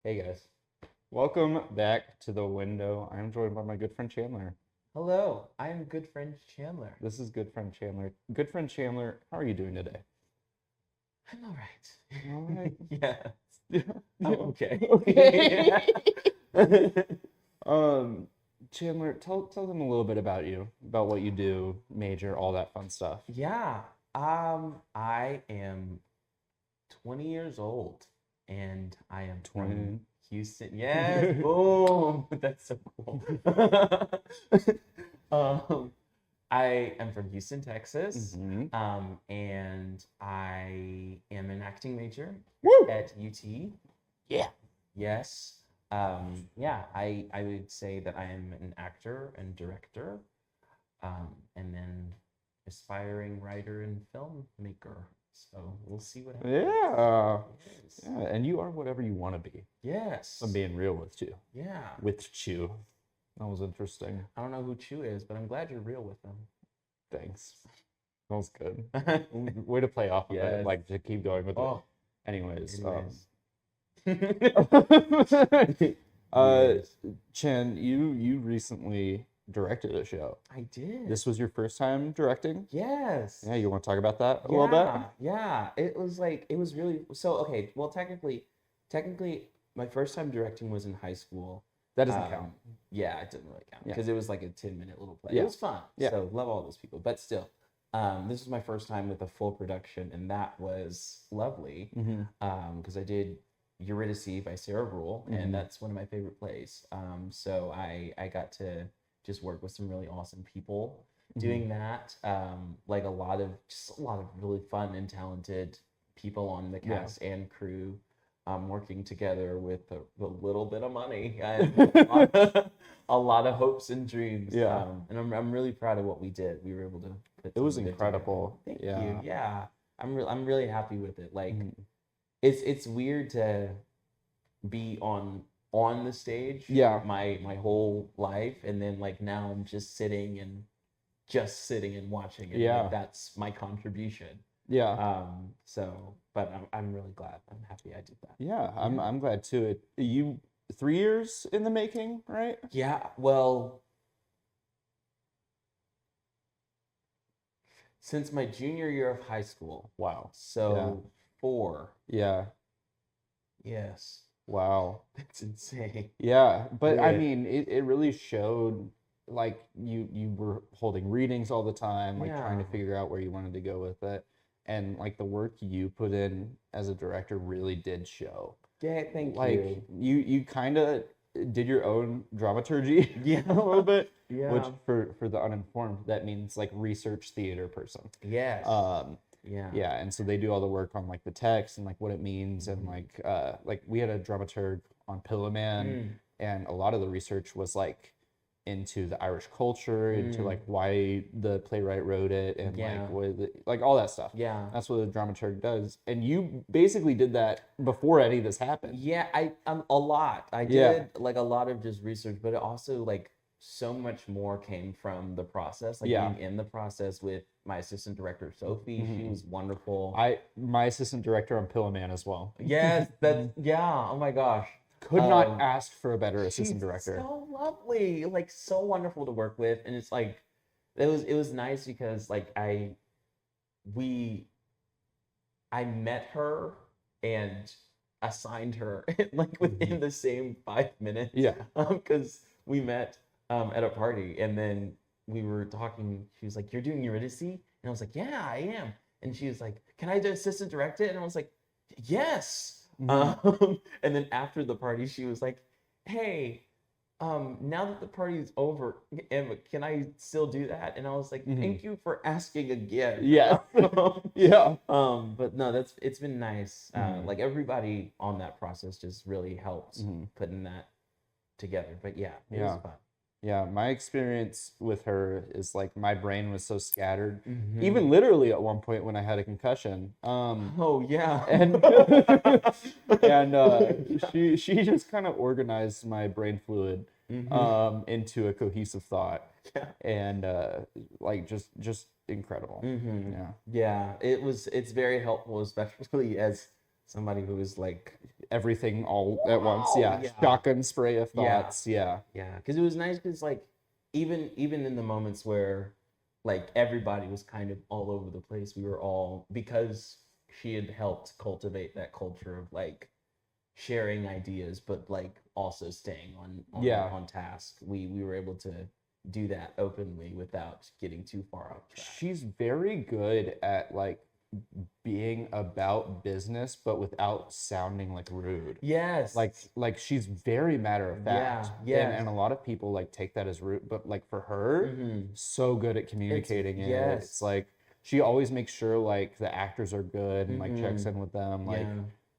Hey guys, welcome back to the window. I'm joined by my good friend Chandler. Hello, I am good friend Chandler. This is good friend Chandler. Good friend Chandler, how are you doing today? I'm all All right. right. Yeah, Yeah. I'm Yeah. okay. Okay. Um, Chandler, tell them a little bit about you, about what you do, major, all that fun stuff. Yeah, I am 20 years old and I am from 20. Houston. Yes, boom. That's so cool. Um, I am from Houston, Texas. Mm-hmm. And I am an acting major Woo! at UT. Yeah. Yes. Yeah, I would say that I am an actor and director, and then aspiring writer and filmmaker. So we'll see what happens. Yeah. Yes. Yeah, and you are whatever you want to be. Yes. I'm being real with you. Yeah. With Chew. That was interesting. I don't know who Chu is, but I'm glad you're real with them. Thanks. That was good. Way to play off of it, Yes. like to keep going with it. Oh, Anyways, anyways. uh, Yes. Chen, you recently directed a show. I did. This was your first time directing? Yes. Yeah, you want to talk about that a little bit? Yeah. It was really so okay. Well, technically, my first time directing was in high school. That doesn't count. Yeah, it didn't really count Yeah. because it was like a 10-minute little play. Yeah. It was fun. Yeah. So love all those people, but still, this was my first time with a full production, and that was lovely. Mm-hmm. Because I did Eurydice by Sarah Rule, Mhm. and that's one of my favorite plays. So I got to just work with some really awesome people doing that. Like a lot of really fun and talented people on the Yeah. cast and crew, working together with a little bit of money and a lot of hopes and dreams. Yeah. And I'm really proud of what we did. We were able to put It was something good together. incredible. Thank Yeah. you. Yeah. I'm really happy with it. Like Mhm. it's weird to be on the stage Yeah. my whole life, and then like now I'm just sitting and watching it. Yeah. Like that's my contribution. Yeah. So but I'm really glad. I'm happy I did that. Yeah, I'm glad too. You 3 years in the making, right? Yeah, well, since my junior year of high school. Wow. So 4. Yeah. Yes. Wow. That's insane. Yeah, but I Yeah. mean, it really showed like you were holding readings all the time, like trying to Yeah. figure out where you wanted to go with it, and like the work you put in as a director really did show. Yeah, thank Like you. you kind of did your own dramaturgy Yeah. a little bit, which Yeah. for the uninformed, that means like research theater person. Yes. Um, Yeah. yeah, and so they do all the work on like the text and like what it means, and Mhm. like we had a dramaturg on Pillow Man, and a lot of the research was like into the Irish culture, into like why the playwright wrote it, and Yeah. like what like all that stuff. Yeah. That's what a dramaturg does, and you basically did that before any of this happened. Yeah, I a lot. I Yeah. did like a lot of just research, but it also like so much more came from the process, like Yeah. being in the process with my assistant director Sophie. She was wonderful. My assistant director on Pillow Man as well. Yes, that's yeah. Oh my gosh. Could not ask for a better She's assistant director. so lovely, like so wonderful to work with, and it's like it was nice because like we I met her and assigned her like within the same 5 minutes. Yeah. Because we met at a party, and then we were talking. She was like, "You're doing Eurydice," and I was like, "Yeah, I am." And she was like, "Can I just assistant direct it?" And I was like, "Yes." And then after the party, she was like, "Hey, now that the party's over, Emma, can I still do that?" And I was like, "Thank you for asking again." Yeah. Yeah. But no, it's been nice. Like everybody on that process just really helped putting that together. But yeah, it was fun. Yeah, my experience with her is like my brain was so scattered, Mhm. even literally at one point when I had a concussion. Oh yeah. And she just kind of organized my brain fluid into a cohesive thought, Yeah. and like just incredible. Mhm. Yeah. Yeah, it's very helpful, especially as somebody who was like, everything all at once. Yeah. yeah. Shotgun spray of Yeah. thoughts. Yeah. Yeah, because it was nice because like even in the moments where like everybody was kind of all over the place, we were all, because she had helped cultivate that culture of like sharing ideas, but like also staying on task. We were able to do that openly without getting too far off track. She's very good at like being about business, but without sounding like rude. Yes. Like she's very matter of fact. Yeah. And a lot of people like take that as rude, but like for her, so good at communicating it. yes. It's like she always makes sure like the actors are good and like checks in with them. Like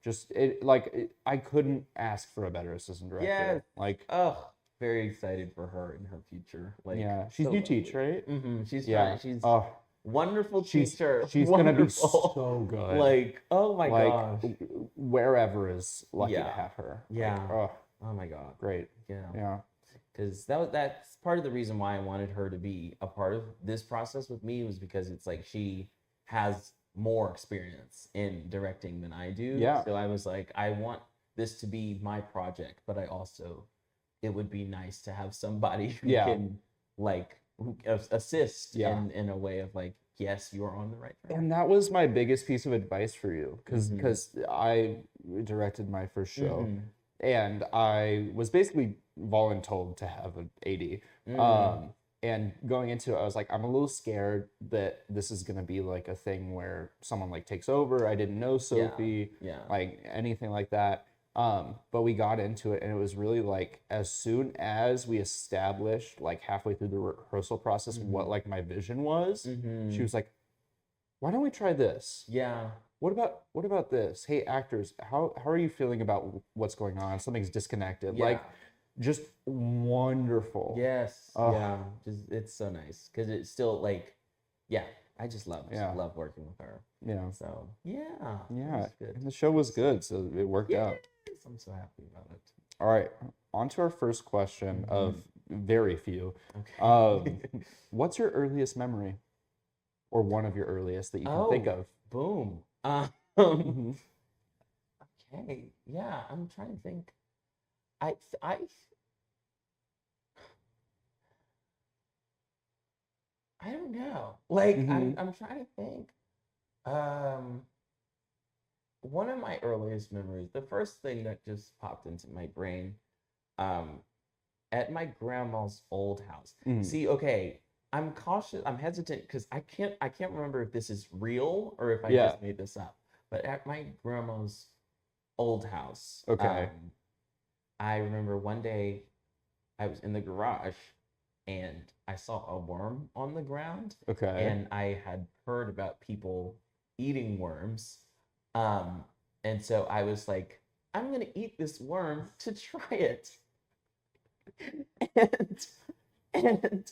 just I couldn't ask for a better assistant director. Yes. Like very excited for her in her future. Like she's so you teach, right? She's Yeah. she's wonderful She's teacher. She's gonna be so good. Like, oh my gosh. Wherever is lucky to Yeah. have her. Yeah. Like, Oh my god. great. Yeah. Yeah. Because that's part of the reason why I wanted her to be a part of this process with me, was because it's like she has more experience in directing than I do. Yeah. So I was like, I want this to be my project, but I also, it would be nice to have somebody who can like who assist in a way of like, yes, you are on the right track. And that was my biggest piece of advice for you, because I directed my first show, and I was basically voluntold to have an AD. And going into it, I was like, I'm a little scared that this is gonna be like a thing where someone like takes over. I didn't know Sophie, like anything like that. But we got into it, and it was really like, as soon as we established like halfway through the rehearsal process what like my vision was, she was like, why don't we try this? Yeah. What about this? Hey, actors, how are you feeling about what's going on? Something's disconnected. Yeah. Like, just wonderful. Yes. Yeah. Just, it's so nice because it's still like, I just love working with her. Yeah. So yeah. Good. And the show was good, so it worked out. I'm so happy about it. All right, on to our first question of very few. Okay. What's your earliest memory, or one of your earliest that you can think of? Boom. Okay. Yeah, I'm trying to think. I don't know. Like I'm trying to think. One of my earliest memories, the first thing that just popped into my brain, at my grandma's old house. See, okay, I'm cautious, I'm hesitant because I can't remember if this is real or if I just made this up. But at my grandma's old house, I remember one day I was in the garage and I saw a worm on the ground. Okay. And I had heard about people eating worms. And so I was like, I'm gonna eat this worm to try it. And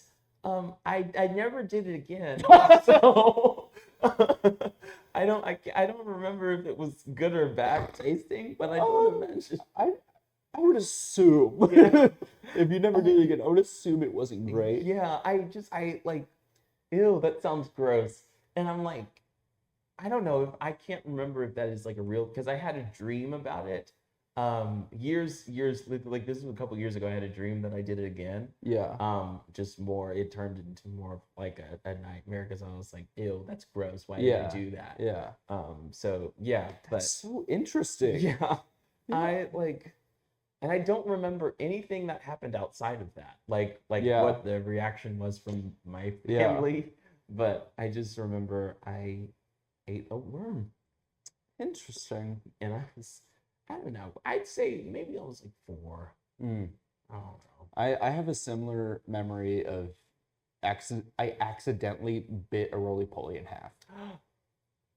I never did it again. So I don't remember if it was good or bad tasting, but I don't imagine. I would assume if you never did it again, I would assume it wasn't great. Yeah, I like, ew, that sounds gross. And I'm like, I don't know if I can't remember if that is like a real, because I had a dream about it. Years like this was a couple years ago. I had a dream that I did it again. Yeah. Just more, it turned into more of like a nightmare because I was like, ew, that's gross. Why did I do that? Yeah. So yeah, that's so interesting. Yeah. I like, and I don't remember anything that happened outside of that. Like what the reaction was from my family, but I just remember I ate a worm. Interesting. And I don't know. I'd say maybe I was like 4. I don't know. I have a similar memory of I accidentally bit a roly-poly in half.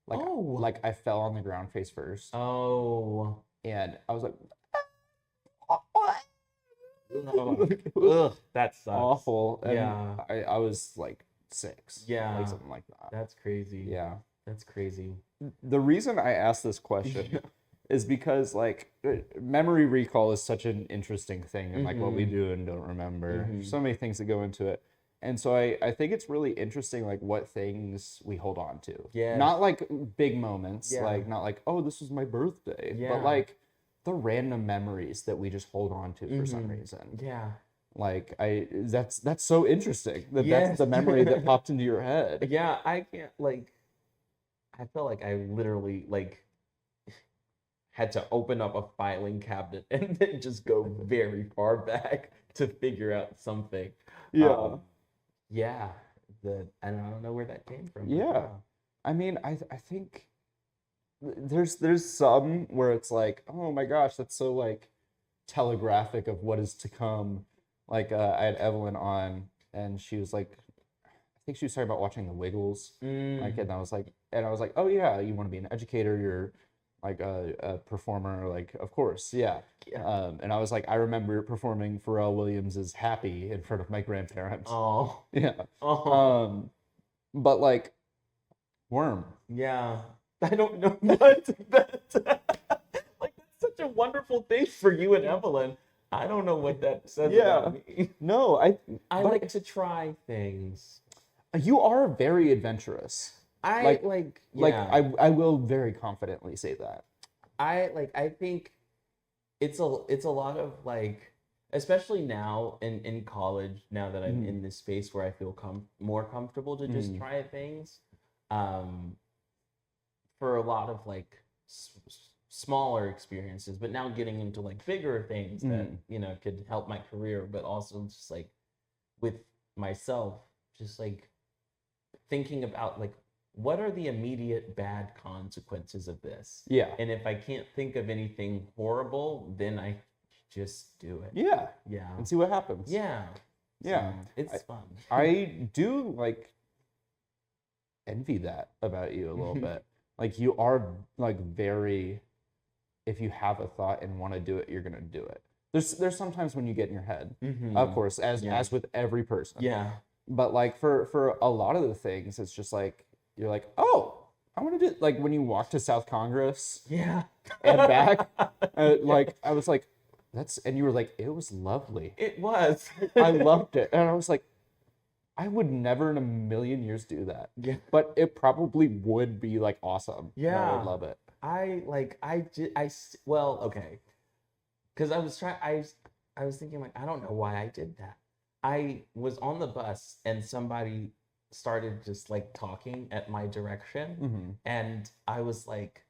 Like I fell on the ground face first. Oh. And I was like, ugh, that sucks. Awful. And yeah. I was like 6. Yeah. Like something like that. That's crazy. Yeah. That's crazy. The reason I asked this question is because like memory recall is such an interesting thing and like what we do and don't remember. So many things that go into it. And so I think it's really interesting, like what things we hold on to. Yes. Not like big moments, Yeah. like not like, oh, this was my birthday, Yeah. but like the random memories that we just hold on to for some reason. Yeah. Like that's so interesting that Yes. that's the memory that popped into your head. Yeah, I can't like. I felt like I literally like had to open up a filing cabinet and then just go very far back to figure out something. Yeah. Yeah. And I don't know where that came from. Yeah. I mean, I think there's some where it's like, oh my gosh, that's so like telegraphic of what is to come. Like I had Evelyn on, and she was like, I think she was talking about watching The Wiggles. Like, and I was like, oh yeah, you want to be an educator, you're like a performer, like of course, yeah. And I was like, I remember performing Pharrell Williams's "Happy" in front of my grandparents. Oh. Yeah. Oh. But like, Worm. Yeah. I don't know what that. Like, that's such a wonderful thing for you and Evelyn. I don't know what that says about me. No, I like to try things. You are very adventurous. I will very confidently say that. I think it's a lot of like, especially now in college, now that I'm in this space where I feel more comfortable to just try things. For a lot of like smaller experiences, but now getting into like bigger things that could help my career, but also just like with myself, just like thinking about like, what are the immediate bad consequences of this? Yeah. And if I can't think of anything horrible, then I just do it. Yeah. Yeah. And see what happens. Yeah. Yeah. So it's fun. I do like envy that about you a little bit. Like you are like very, if you have a thought and want to do it, you're gonna do it. There's sometimes when you get in your head, of course, as with every person. Yeah. But like for a lot of the things, it's just like you're like, oh, I want to do like when you walk to South Congress, yeah, and back, like I was like, and you were like, it was lovely. It was. I loved it, and I was like, I would never in a million years do that. Yeah. But it probably would be like awesome. Yeah. I would love it. Well, okay. Because I was thinking like, I don't know why I did that. I was on the bus and somebody started just like talking at my direction. And I was like,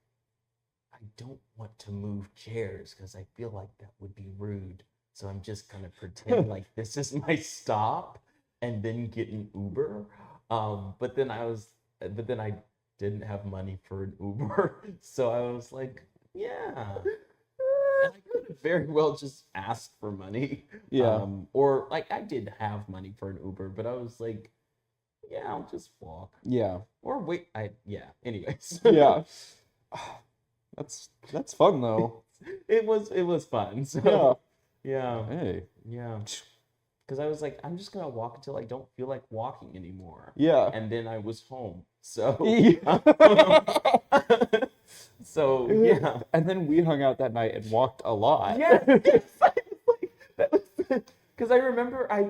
I don't want to move chairs because I feel like that would be rude. So I'm just gonna pretend like this is my stop and then get an Uber. But then I didn't have money for an Uber. So I was like, yeah. And I could have very well just asked for money. Yeah. Or like I did have money for an Uber, but I was like, yeah, I'll just walk. Yeah. Or wait, anyways. Yeah. That's fun though. It was fun. So yeah. Hey. Yeah. Because I was like, I'm just gonna walk until I don't feel like walking anymore. Yeah. And then I was home. So Yeah. so yeah. And then we hung out that night and walked a lot. Yes. Because I remember I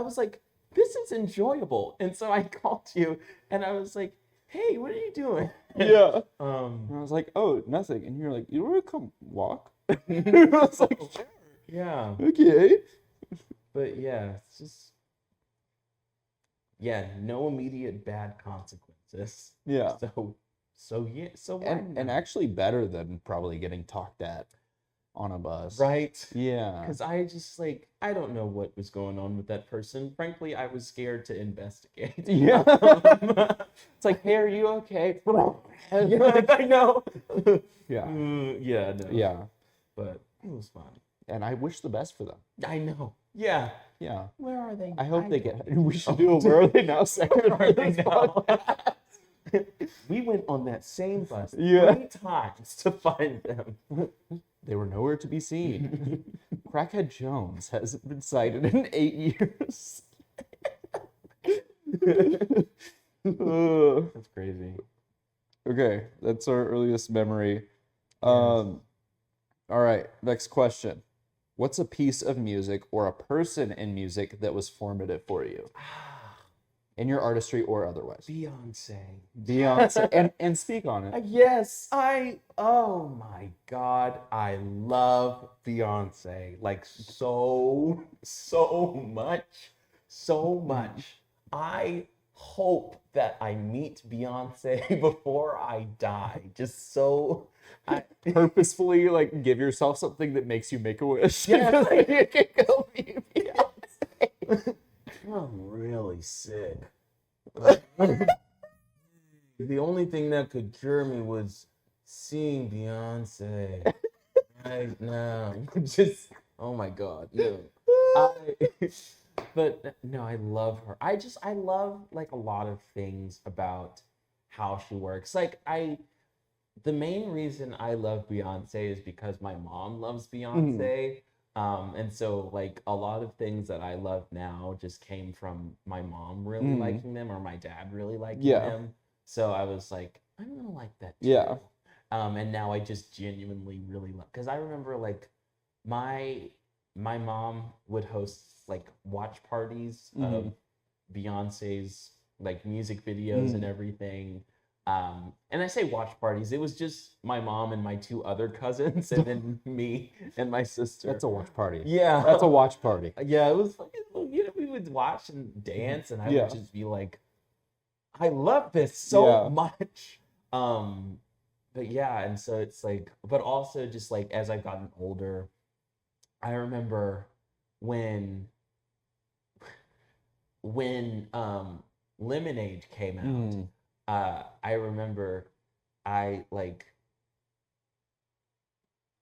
was like, this is enjoyable. And so I called you and I was like, hey, what are you doing? Yeah. And I was like, oh, nothing. And you're like, you want to come walk? I was like, sure. Yeah. Okay. But yeah, it's just, yeah, no immediate bad consequences. Yeah. So yeah, so and actually better than probably getting talked at on a bus. Right. Yeah. Because I just like, I don't know what was going on with that person. Frankly, I was scared to investigate. Yeah. It's like, hey, are you okay? Yeah, I know. Yeah. Yeah, no. Yeah. But it was fun. And I wish the best for them. I know. Yeah. Yeah. Where are they? I hope they get. We should do a Where Are They Now segment. Where are they now? We went on that same bus 3 times to find them. They were nowhere to be seen. Crackhead Jones hasn't been sighted in 8 years. That's crazy. Okay, that's our earliest memory. All right, next question. What's a piece of music or a person in music that was formative for you in your artistry or otherwise? Beyonce. And speak on it. Yes, oh my God, I love Beyonce. Like so much. So much. I hope that I meet Beyonce before I die. Just so Purposefully like give yourself something that makes you make a wish. Yes. So you can go meet Beyonce. I'm really sick. The only thing that could cure me was seeing Beyonce right now. Just, oh my God, no. But no, I love her. I love like a lot of things about how she works. Like the main reason I love Beyonce is because my mom loves Beyonce. And so like a lot of things that I love now just came from my mom really liking them or my dad really liking them. So I was like, I'm gonna like that too. Yeah. And now I just genuinely really love, because I remember like my mom would host like watch parties of Beyonce's like music videos and everything. And I say watch parties, it was just my mom and my two other cousins and then me and my sister. That's a watch party. Yeah. That's a watch party. Yeah, it was like, you know, we would watch and dance and I would just be like, I love this so much. But yeah, and so it's like, but also just like as I've gotten older, I remember when Lemonade came out, I remember I like,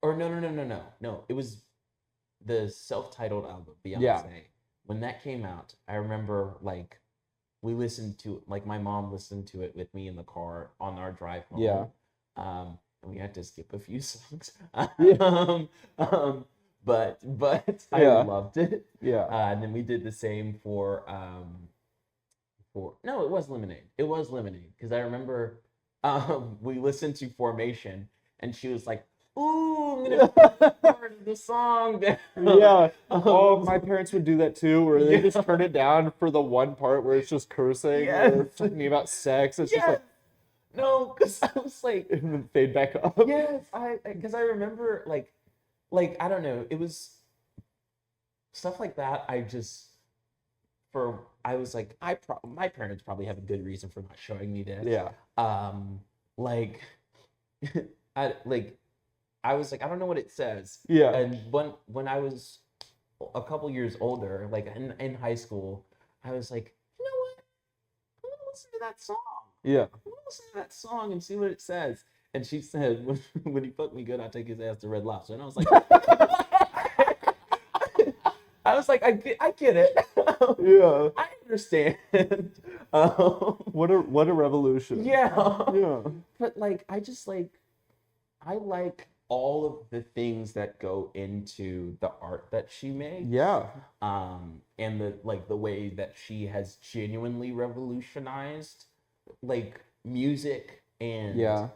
or no, it was the self-titled album, Beyonce. Yeah. When that came out, I remember like we listened to, like my mom listened to it with me in the car on our drive home. Yeah. And we had to skip a few songs. But I loved it. Yeah. And then we did the same for no, it was Lemonade. It was Lemonade because I remember we listened to Formation and she was like, "Ooh, I'm gonna put part of the song down." Yeah. Oh, my parents would do that too, where they just turn it down for the one part where it's just cursing or talking about sex. It's just like, no, because I was like, and then fade back up. Yes, because I remember like I don't know, it was stuff like that. I was like, my parents probably have a good reason for not showing me this. Yeah. Like, I was like, I don't know what it says. Yeah. And when I was a couple years older, like in high school, I was like, you know what? I'm gonna listen to that song. Yeah. I'm gonna listen to that song and see what it says. And she said, when he fucked me good, I'll take his ass to Red Lobster. And I was like, I get it. Yeah. I understand. What a revolution. Yeah. Yeah. But like, I like all of the things that go into the art that she makes. Yeah. And the way that she has genuinely revolutionized like music and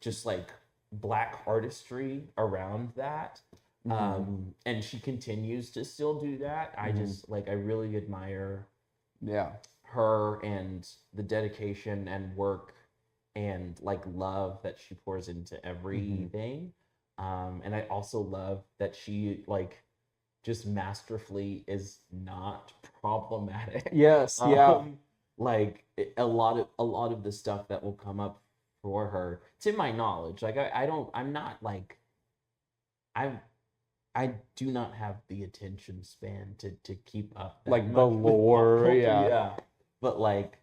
just like Black artistry around that. And she continues to still do that. I just like, I really admire her and the dedication and work and like love that she pours into everything. And I also love that she like just masterfully is not problematic. Yes. Yeah. Like a lot of the stuff that will come up for her, to my knowledge, like I do not have the attention span to keep up that like much the with lore. pop Yeah. culture. But like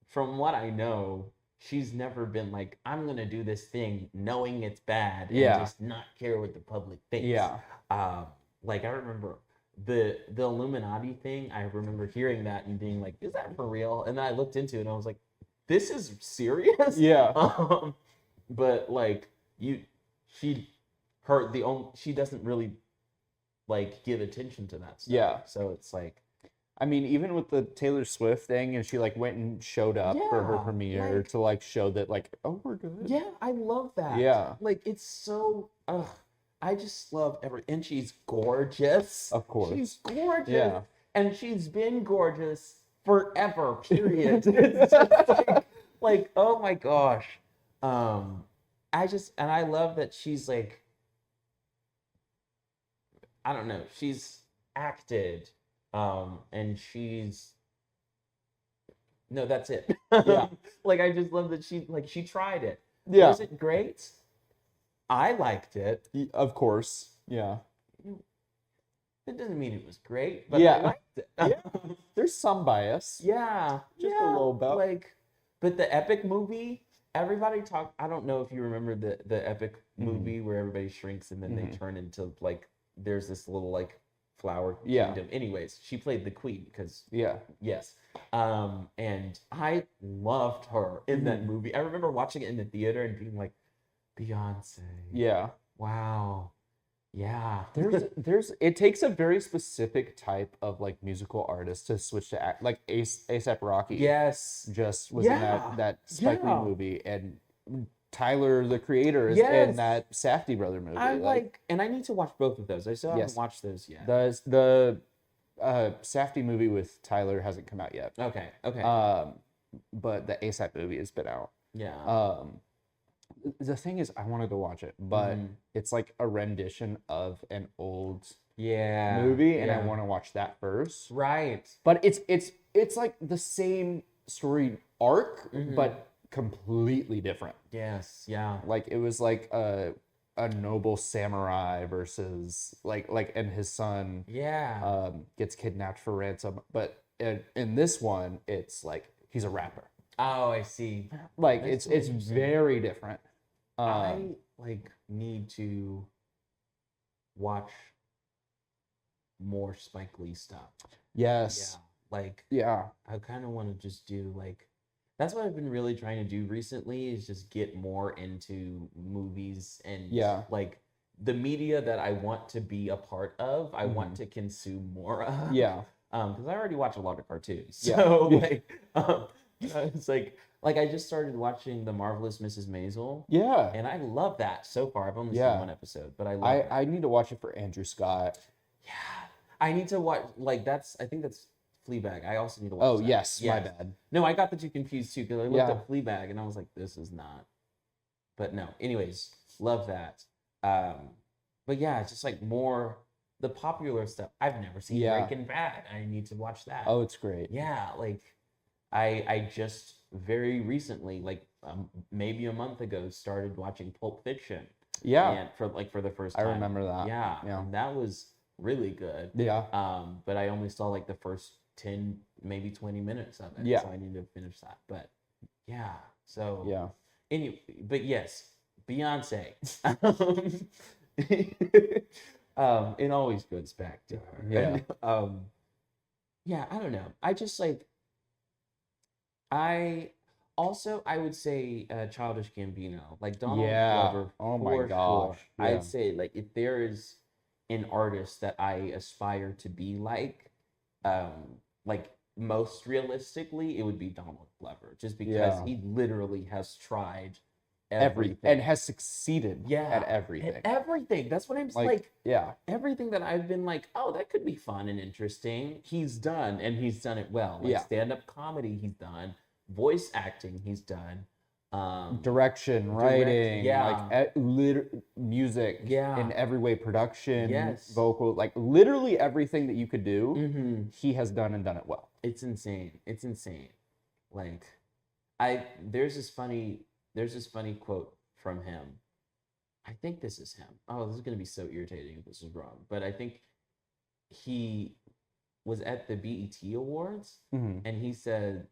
from what I know, she's never been like, I'm gonna do this thing knowing it's bad and just not care what the public thinks. Yeah. Like I remember the Illuminati thing, I remember hearing that and being like, is that for real? And then I looked into it and I was like, this is serious? Yeah. But like she doesn't really like give attention to that stuff. Yeah. So it's like, I mean, even with the Taylor Swift thing, and she like went and showed up for her premiere to like show that like, oh, we're good. Yeah, I love that. Yeah. Like it's so I just love and she's gorgeous. Of course. She's gorgeous. Yeah. And she's been gorgeous forever, period. It's just like, oh my gosh. I love that she's like, I don't know, she's acted, and no, that's it. Yeah. Like, I just love that she tried it. Yeah. Was it great? I liked it. Of course. Yeah. It doesn't mean it was great, but Yeah. I liked it. Yeah. There's some bias. Yeah. Just a little bit. Like, but the Epic movie, everybody talked. I don't know if you remember the Epic movie where everybody shrinks and then they turn into like, there's this little like flower kingdom. Anyways, she played the queen because yes. And I loved her in that movie. I remember watching it in the theater and being like, Beyonce. Yeah. Wow. Yeah. There's it takes a very specific type of like musical artist to switch to act, like ASAP Rocky. Yes. Just was in that Spike Lee movie, and Tyler the Creator is in that Safdie brother movie. I and I need to watch both of those. I still haven't watched those yet. The Safdie movie with Tyler hasn't come out yet. Okay. But the ASAP movie has been out. Yeah. The thing is, I want to go watch it, but it's like a rendition of an old movie, and I want to watch that first. Right. But it's like the same story arc, but completely different. Yes. Yeah. Like it was like a noble samurai versus like and his son gets kidnapped for ransom. But in this one, it's like he's a rapper. Oh, I see. Like it's very different. I like need to watch more Spike Lee stuff. Yes. Yeah. Like I kind of want to just do like, that's what I've been really trying to do recently, is just get more into movies and like the media that I want to be a part of. I want to consume more of. Yeah. Because I already watch a lot of cartoons. So like it's like I just started watching The Marvelous Mrs. Maisel. Yeah. And I love that so far. I've only seen one episode, but I love it. I need to watch it for Andrew Scott. Yeah. I need to watch, like, I think that's Fleabag. I also need to watch that. Yes, my bad. No, I got the two confused too, because I looked up Fleabag and I was like, this is not. But no. Anyways, love that. But yeah, it's just like more the popular stuff. I've never seen Breaking Bad. I need to watch that. Oh, it's great. Yeah, like I just very recently, like maybe a month ago, started watching Pulp Fiction. Yeah. And for the first time. I remember that. Yeah. And that was really good. Yeah. But I only saw like the first 10, maybe 20 minutes of it. Yeah. So I need to finish that. But yeah. So anyway, but yes, Beyonce. It always goes back to her. Yeah. Yeah, I don't know. I just like, I would say Childish Gambino, like Donald Glover. Oh my gosh. Sure. I'd say like if there is an artist that I aspire to be like most realistically, it would be Donald Glover, just because he literally has tried everything and has succeeded at everything. At everything. That's what I'm like. Yeah. Everything that I've been like, oh, that could be fun and interesting. He's done, and he's done it well. Like stand-up comedy, he's done. Voice acting, he's done. Direction, writing, music, in every way, production, vocal, like literally everything that you could do, he has done and done it well. It's insane. It's insane. Like, there's this funny quote from him. I think this is him. Oh, this is gonna be so irritating if this is wrong. But I think he was at the BET Awards, and he said,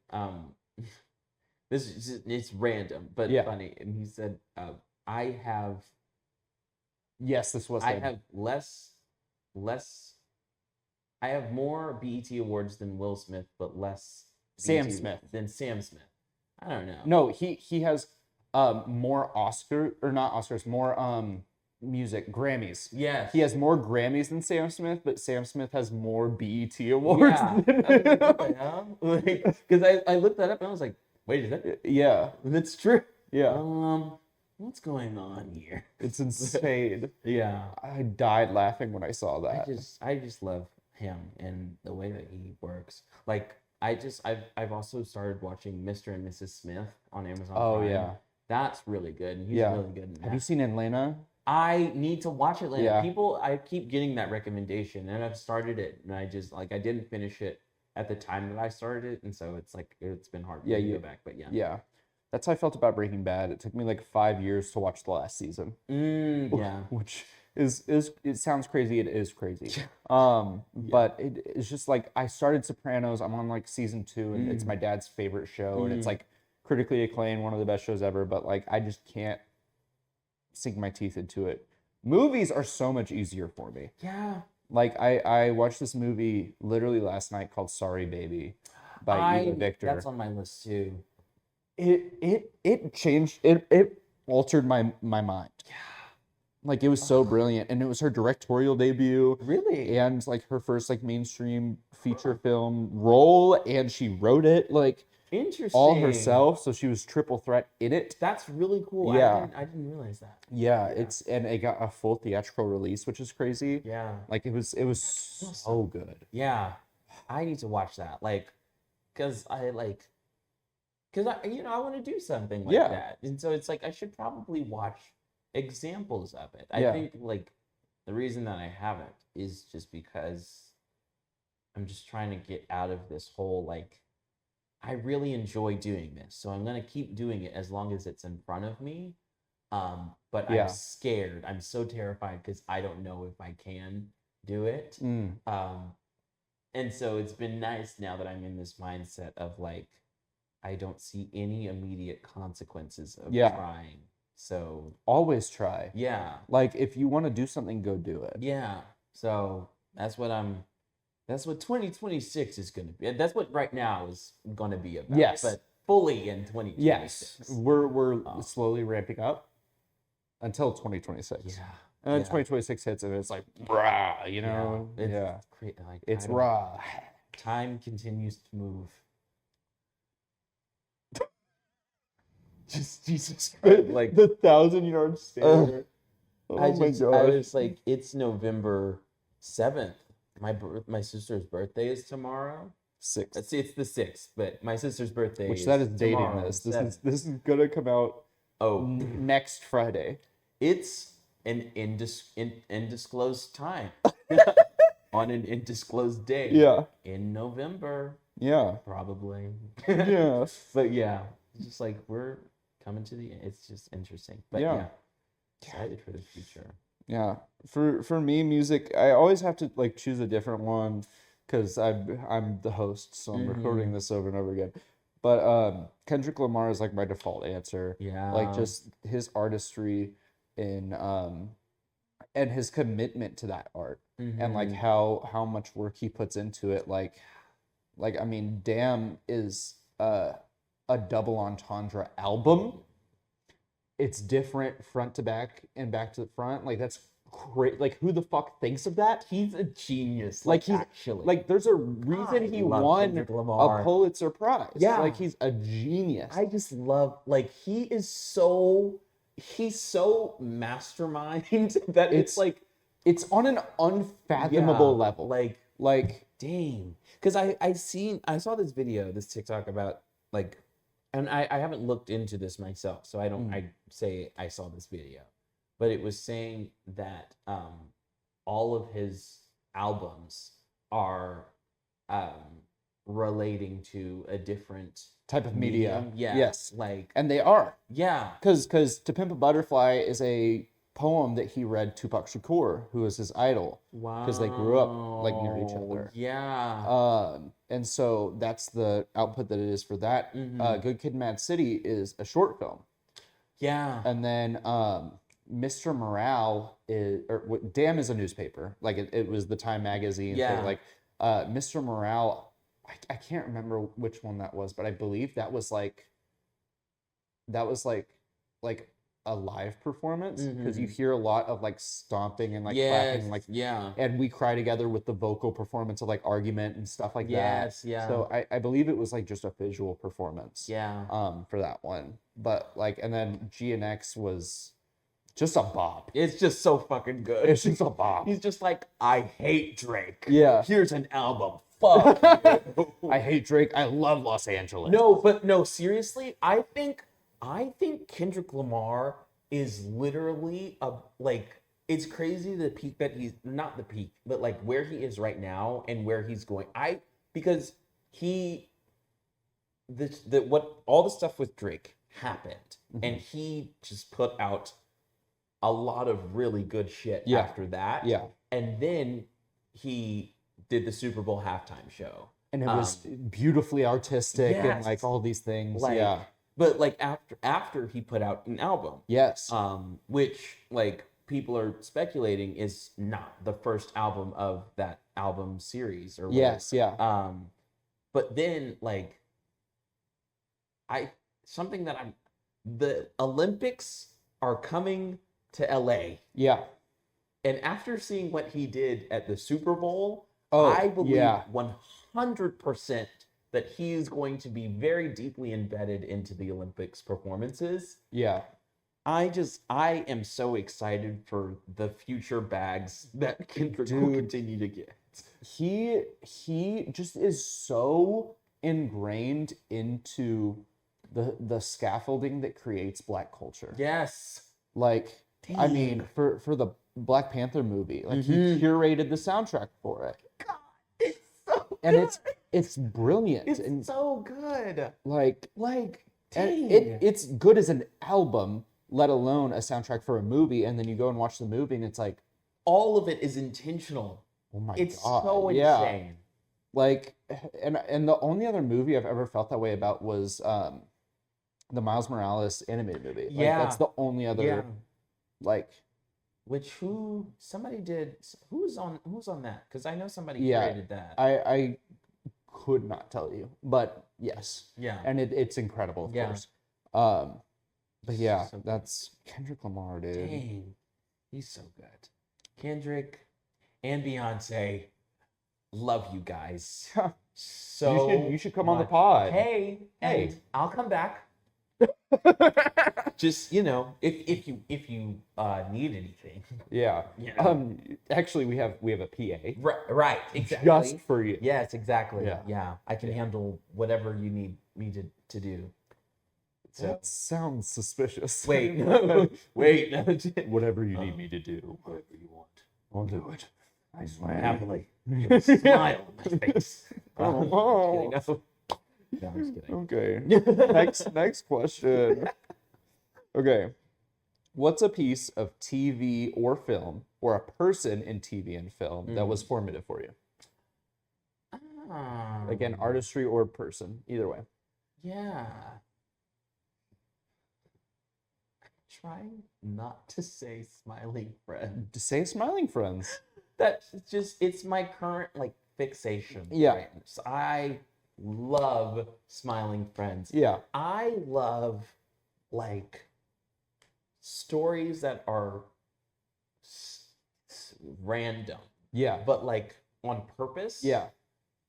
it's random but funny, and he said, I have more BET Awards than Will Smith, but less Sam Smith. I don't know. No, he has more music Grammys. Yes. He has more Grammys than Sam Smith, but Sam Smith has more BET Awards. Because I looked that up and I was like, wait, is that? Yeah. That's true. Yeah. what's going on here? It's insane. Yeah. I died laughing when I saw that. I just love him and the way that he works. Like I've also started watching Mr. and Mrs. Smith on Amazon Oh Prime. yeah. That's really good. And he's Yeah. really good in that. Have you seen Atlanta? I need to watch it later. Yeah. I keep getting that recommendation, and I've started it, and I just I didn't finish it at the time that I started it, and so it's been hard for me to go back. But yeah. Yeah. That's how I felt about Breaking Bad. It took me like 5 years to watch the last season. Yeah. Which is it sounds crazy. It is crazy. But it's just like I started Sopranos. I'm on like season 2, and it's my dad's favorite show, and it's like critically acclaimed, one of the best shows ever. But like I just can't sink my teeth into it. Movies are so much easier for me. Yeah. Like I watched this movie literally last night called Sorry Baby by Eva Victor. That's on my list too. It changed it altered my mind. Yeah. Like it was so brilliant, and it was her directorial debut. Really? And like her first like mainstream feature film role, and she wrote it like interesting all herself, so she was triple threat in it. That's really cool. Yeah. I didn't realize that. Yeah, it got a full theatrical release, which is crazy. Yeah. Like it was so good. Yeah. I need to watch that. Like, cause I want to do something like that. And so it's like, I should probably watch examples of it. I think like the reason that I haven't is just because I'm just trying to get out of this whole, like, I really enjoy doing this. So I'm going to keep doing it as long as it's in front of me. But I'm scared. I'm so terrified because I don't know if I can do it. And so it's been nice now that I'm in this mindset of like, I don't see any immediate consequences of trying. So always try. Yeah. Like if you want to do something, go do it. Yeah. So that's what 2026 is going to be. That's what right now is going to be about. Yes. But fully in 2026. Yes. We're slowly ramping up until 2026. Yeah. And then 2026 hits and it's like, rah, you know? It's raw. Time continues to move. Just Jesus Christ. Like the 1,000-yard stare. I was like, it's November 7th. My sister's birthday is tomorrow. 6th. It's the 6th, but my sister's birthday Which that is dating tomorrow, this. This is gonna come out next Friday. It's an undisclosed time. On an undisclosed day. Yeah. In November. Yeah. Probably. Yeah. But yeah. It's just like we're coming to the end. It's just interesting. But yeah. Excited for the future. Yeah. For me, music, I always have to like choose a different one because I'm the host, so I'm recording this over and over again. But Kendrick Lamar is like my default answer. Yeah. Like just his artistry and his commitment to that art and like how much work he puts into it. Like I mean, Damn is a double entendre album. It's different front to back and back to the front. Like that's great. Like who the fuck thinks of that? He's a genius. Like he's actually like there's a reason he won a Pulitzer Prize. Yeah. Like he's a genius. I just love like he's so mastermind that it's like it's on an unfathomable level. Like dang. Because I saw this video, this TikTok about like, and I haven't looked into this myself, so I don't I say I saw this video, but it was saying that all of his albums are relating to a different type of media. Yeah. Yes. Like, and they are. Yeah. Because To Pimp a Butterfly is a poem that he read Tupac Shakur, who was his idol. Wow. Because they grew up like near each other. Yeah. And so that's the output that it is for that. Good Kid, Mad City is a short film. Yeah. And then Mr. Morale is, or Damn is a newspaper. Like it was the Time magazine. Yeah. Thing. Like Mr. Morale, I can't remember which one that was, but I believe that was like a live performance, because you hear a lot of like stomping and like clapping and like and we cry together with the vocal performance of like Argument and stuff like that. So I believe it was like just a visual performance for that one. But like, and then GNX was just a bop. It's just so fucking good. It's just a bop. He's just like, I hate Drake. Yeah. Here's an album. Fuck you. I hate Drake. I love Los Angeles. No, seriously, I think Kendrick Lamar is literally it's crazy the peak that he's not the peak, but like where he is right now and where he's going. Because what all the stuff with Drake happened, and he just put out a lot of really good shit after that. Yeah. And then he did the Super Bowl halftime show. And it was beautifully artistic and like all these things. But like after he put out an album. Yes. Which like people are speculating is not the first album of that album series or whatever. Yes, yeah. But then like the Olympics are coming to LA. Yeah. And after seeing what he did at the Super Bowl, I believe 100% that he is going to be very deeply embedded into the Olympics performances. Yeah. I am so excited for the future bags that Kendrick will continue to get. He just is so ingrained into the scaffolding that creates Black culture. Yes. Like, I mean, for the Black Panther movie, like he curated the soundtrack for it. God, it's so good. And it's brilliant. It's so good. Like dang. It's good as an album, let alone a soundtrack for a movie. And then you go and watch the movie, and it's like all of it is intentional. Oh my god, it's so insane. Like, and the only other movie I've ever felt that way about was the Miles Morales animated movie. Like, that's the only other like. Which somebody did? Who's on that? Because I know somebody created that. I could not tell you, but yes. Yeah. And it's incredible, of course. But yeah, so that's Kendrick Lamar, dude. Dang, he's so good. Kendrick and Beyonce, love you guys. So you should come on the pod. Hey, and I'll come back. Just if you need anything. Yeah. Actually, we have a PA. Right. Exactly. Just for you. Yes. Exactly. Yeah. I can handle whatever you need me to do. So that sounds suspicious. Wait. No. Whatever you need me to do, whatever you want, I'll do it. I swear. Happily. Smile on my face. Oh. No, I'm just kidding. Okay. Next question. Okay. What's a piece of TV or film, or a person in TV and film that was formative for you? Again, artistry or person, either way. Yeah. Trying not to say Smiling Friends. To say Smiling Friends. That's just, it's my current fixation. Yeah. Right? So I love Smiling Friends. Yeah. I love stories that are random. Yeah. But on purpose. Yeah.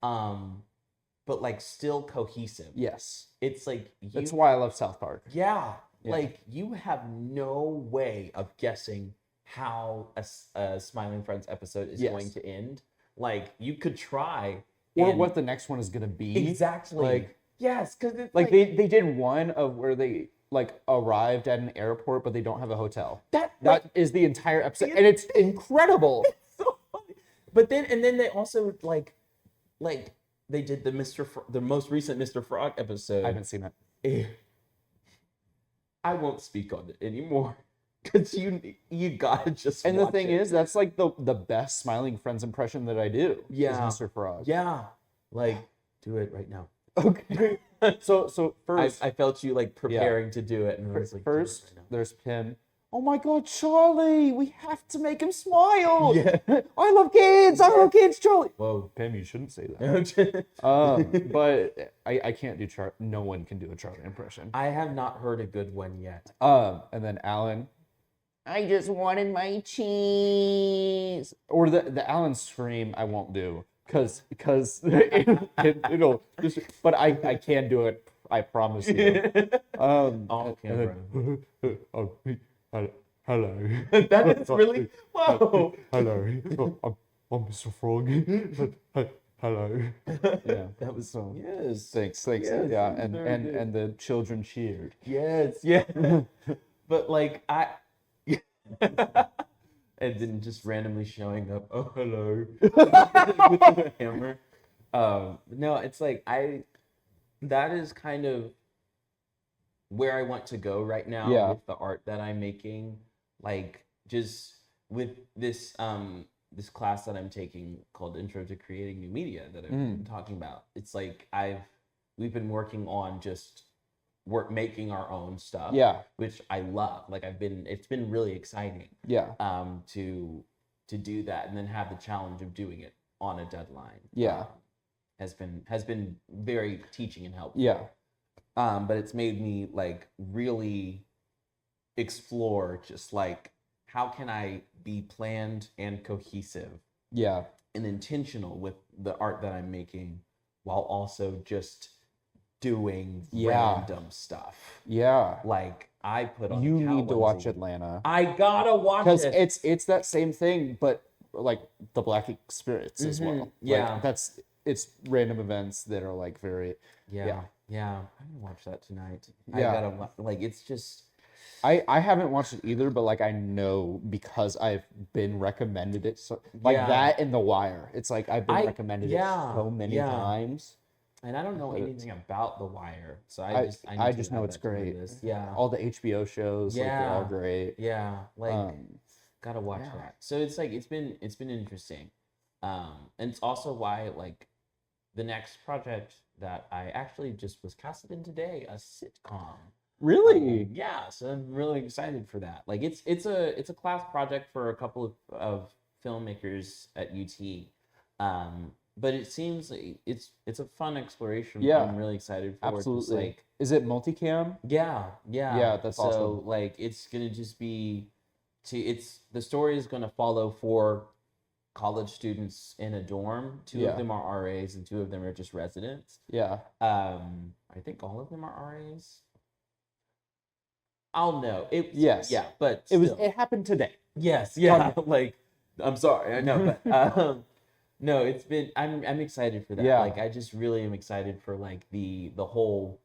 But still cohesive. Yes. It's that's why I love South Park. Yeah. You have no way of guessing how a Smiling Friends episode is going to end. You could try. Or what the next one is going to be. Exactly. Yes, because it's they did one of where they arrived at an airport, but they don't have a hotel. That is the entire episode, and it's incredible. It's so funny. But then they also they did the most recent Mr. Frog episode. I haven't seen it. I won't speak on it anymore because you gotta just. And the thing is, that's the best Smiling Friends impression that I do. Yeah, is Mr. Frog. Yeah, do it right now. Okay. So first, I felt you preparing to do it, and I was first, there's Pim. oh my God, Charlie, we have to make him smile. Yeah. I love kids, Charlie. Whoa. Pam, you shouldn't say that. But I can't do Charlie. No one can do a Charlie impression. I have not heard a good one yet. And then Alan, I just wanted my cheese. Or the Alan scream I won't do. Because it'll just, but I can do it. I promise you. Off camera. Hello. That is really whoa. Hello. I'm Mr. Frog. Hello. Yeah, That was so. yes. Thanks. Yes, Yeah, very good. and the children cheered. Yes, yeah. But like and then just randomly showing up, oh hello, with a hammer. No, it's like that is kind of where I want to go right now with the art that I'm making. Like just with this this class that I'm taking called Intro to Creating New Media that I've been talking about. It's like we've been working on just making our own stuff. Yeah. Which I love. Like it's been really exciting. Yeah. To do that and then have the challenge of doing it on a deadline. Yeah. Has been very teaching and helpful. Yeah. But it's made me like really explore just like how can I be planned and cohesive. Yeah. And intentional with the art that I'm making while also just doing random stuff. Yeah. Like I put on. You need to watch Atlanta. I gotta watch it. Because it's that same thing, but like the Black experience as well. Yeah. Like, it's random events that are like very. Yeah. I'm gonna watch that tonight. Yeah. I gotta like it's just. I haven't watched it either, but like I know because I've been recommended it so like that and The Wire. It's like I've been recommended it so many times. And I don't know anything about The Wire, so I just know it's great. Yeah, all the HBO shows, like they're all great. Yeah, like gotta watch that. So it's like it's been interesting, and it's also why like the next project that I actually just was casted in today, a sitcom. Really? Yeah, so I'm really excited for that. Like it's a class project for a couple of filmmakers at UT. But it seems like it's a fun exploration. Yeah, I'm really excited for it. Absolutely. Like, is it multicam? Yeah. That's awesome. So like it's gonna just be the story is gonna follow 4 college students in a dorm. 2 of them are RAs and 2 of them are just residents. Yeah. I think all of them are RAs. I'll know. Yes. Yeah, but it happened today. Yes. Yeah. Like I'm sorry. I know, but no, it's been. I'm excited for that. Yeah. Like I just really am excited for like the whole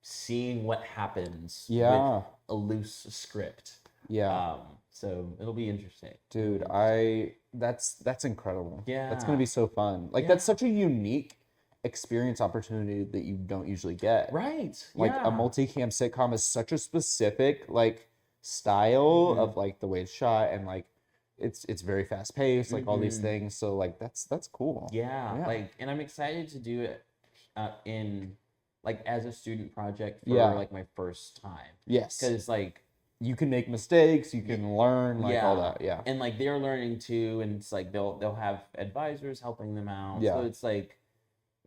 seeing what happens. Yeah. With a loose script. Yeah. So it'll be interesting. Dude, that's incredible. Yeah. That's gonna be so fun. Like that's such a unique experience opportunity that you don't usually get. Right. Like a multicam sitcom is such a specific like style of like the way it's shot and like. It's very fast paced, like all these things. So like that's cool. Yeah. Like, and I'm excited to do it in like as a student project for like my first time. Yes. Because like you can make mistakes, you can learn, like all that. Yeah. And like they're learning too, and it's like they'll have advisors helping them out. Yeah. So it's like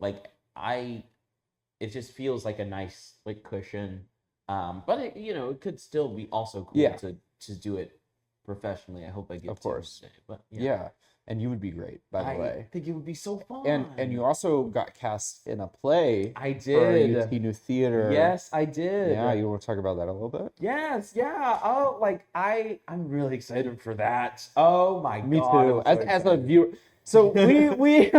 it just feels like a nice like cushion. But it could still be also cool to do it professionally. I hope I get of course today, but yeah, and you would be great by the way. I think it would be so fun. And you also got cast in a play. I did. For UT New Theater. Yes, I did. Yeah, you want to talk about that a little bit? Yes, yeah. Oh, like I'm really excited for that. Oh my god. Me too. As a viewer. So we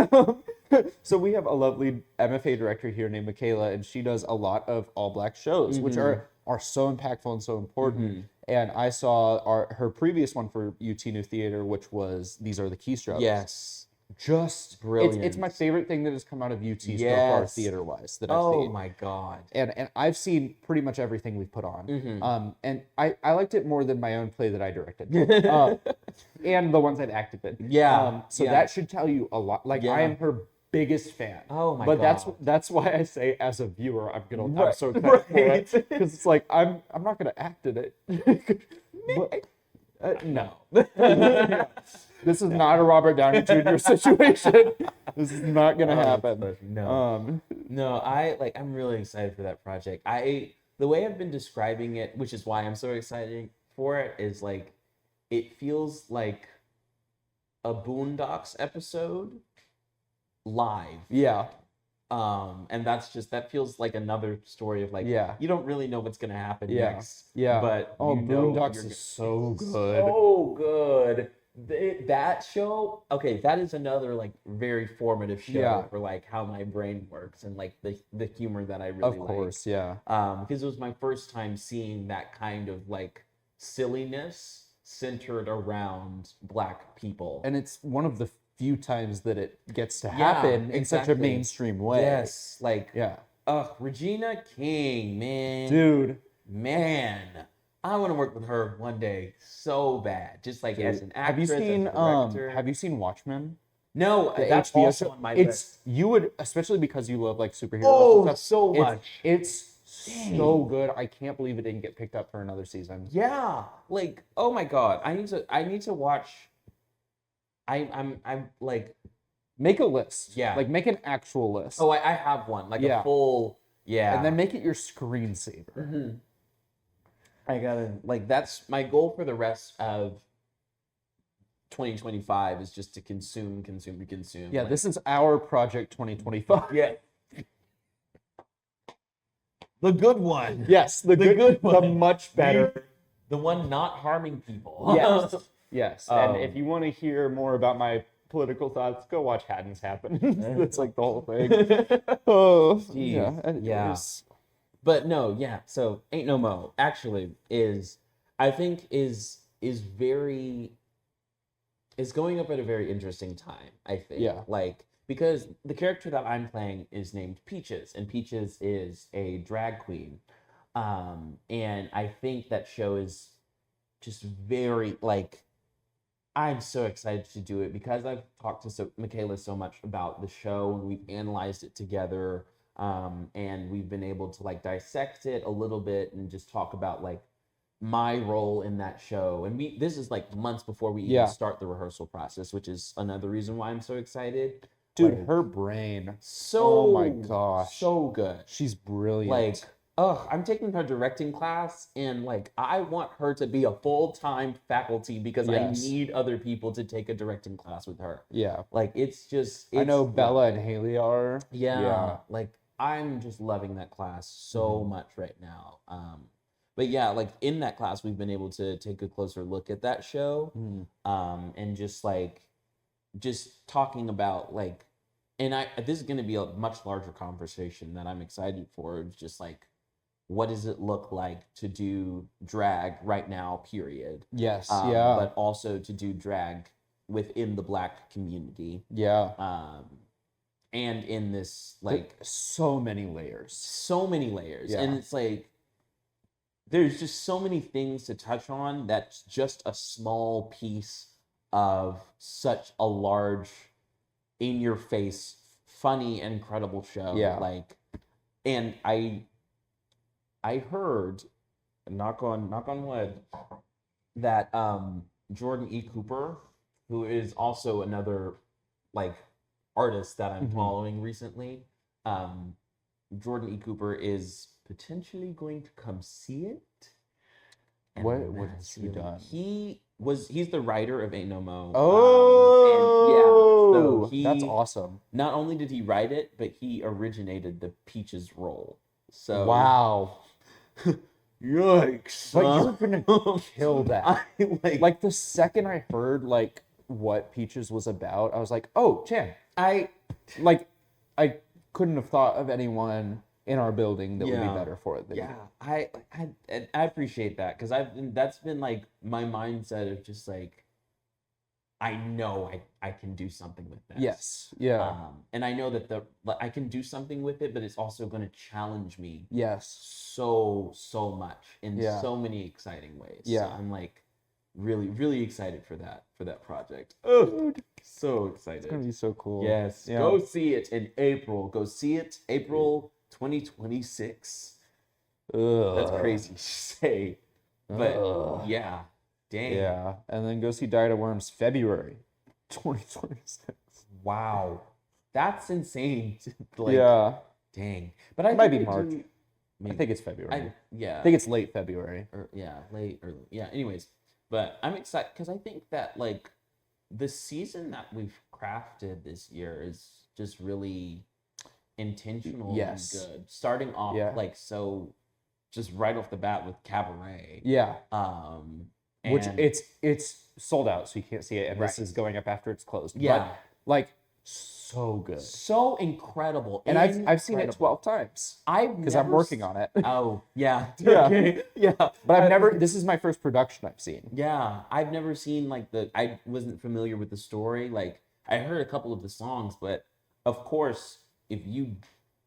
so we have a lovely MFA director here named Michaela, and she does a lot of all Black shows, which are so impactful and so important. And I saw her previous one for UT New Theater, which was These Are the Keystrokes. Yes. Just brilliant. It's my favorite thing that has come out of UT so far, theater-wise, that I've seen. Oh my god. And I've seen pretty much everything we've put on. And I liked it more than my own play that I directed. And the ones I've acted in. Yeah. So that should tell you a lot. Like, I am her biggest fan. Oh my god. But that's why I say as a viewer I'm so excited for it. Because it's like I'm not gonna act in it. No. This is not a Robert Downey Jr. situation. This is not gonna happen. No. No, I'm really excited for that project. The way I've been describing it, which is why I'm so excited for it, is like it feels like a Boondocks episode live. Yeah. And that feels like another story of like, you don't really know what's gonna happen next. Yeah. But Boondocks is so good. So good. That show, okay, that is another like very formative show for like how my brain works and like the humor that I really like. Of course, yeah. Because it was my first time seeing that kind of like silliness centered around Black people. And it's one of the few times that it gets to happen in such a mainstream way. Yes, like Regina King, man. Dude. Man. I want to work with her one day so bad. Just like as an actress, have you seen Watchmen? No, that's HBO also show? on my list. You would, especially because you love like superheroes. Oh, so much. It's so good. I can't believe it didn't get picked up for another season. Yeah, like oh my god, I need to watch. I'm like, make a list. Yeah, like make an actual list. Oh, I have one, like a full and then make it your screensaver. Mm-hmm. I gotta that's my goal for the rest of 2025 is just to consume. Yeah, this is our project 2025. Yeah. The good one. Yes, the good one. The much better. The one not harming people. Yes. Yes. And if you want to hear more about my political thoughts, go watch Haddon's Happen. That's like the whole thing. Oh, jeez. Yeah. But no, yeah. So Ain't No Mo actually I think is going up at a very interesting time, I think. Yeah. Like, because the character that I'm playing is named Peaches, and Peaches is a drag queen. And I think that show is just very, like, I'm so excited to do it because I've talked to Michaela so much about the show, and we've analyzed it together. And we've been able to like dissect it a little bit and just talk about like my role in that show. And this is like months before we even start the rehearsal process, which is another reason why I'm so excited. Dude, like, her brain. Oh my gosh. So good. She's brilliant. Like, I'm taking her directing class, and like I want her to be a full-time faculty because I need other people to take a directing class with her. Yeah. Like I know Bella and Haley are. Yeah. Like I'm just loving that class so much right now. But yeah, like in that class, we've been able to take a closer look at that show, and just talking about like, and this is going to be a much larger conversation that I'm excited for. It's just like, what does it look like to do drag right now? Period. Yes. But also to do drag within the Black community. Yeah. And in this, like... So many layers. Yeah. And it's like, there's just so many things to touch on that's just a small piece of such a large, in-your-face, funny, and incredible show. Yeah. Like, and I heard, knock on wood, that Jordan E. Cooper, who is also another, like, artist that I'm following recently. Jordan E. Cooper is potentially going to come see it. And what has he done? He's the writer of Ain't No Mo. Oh, so that's awesome. Not only did he write it, but he originated the Peaches role. So wow. Yikes! But you're gonna kill that. Like the second I heard like what Peaches was about, I was like, oh, Chan. I couldn't have thought of anyone in our building that would be better for it than you. I appreciate that, because that's been like my mindset of just like, I know I can do something with this. Yes. Yeah. And I know that I can do something with it, but it's also going to challenge me. Yes. So much in so many exciting ways. Yeah. So I'm like really, really excited for that project. Oh, so excited. It's gonna be so cool. Yes. Yeah. Go see it in April. Go see it April 2026. That's crazy to say. But yeah. Dang. Yeah, and then go see Diet of Worms February 2026. Wow. That's insane. Like, Yeah, dang. But I it might think be they March. do- I think it's February. I think it's late February. or yeah, late early. Yeah, anyways. But I'm excited because I think that like the season that we've crafted this year is just really intentional Yes. and good. Starting off Yeah. like so just right off the bat with Cabaret. Yeah, which And it's sold out, so you can't see it, and this Right. is going up after it's closed. Yeah. But like so good. so incredible. And I've seen it Incredible. 12 times I've because I'm never working on it. Oh, yeah. Yeah. Okay. Yeah. But I've never. This is my first production I've seen. Yeah, I've never seen like I wasn't familiar with the story. Like I heard a couple of the songs, but of course, if you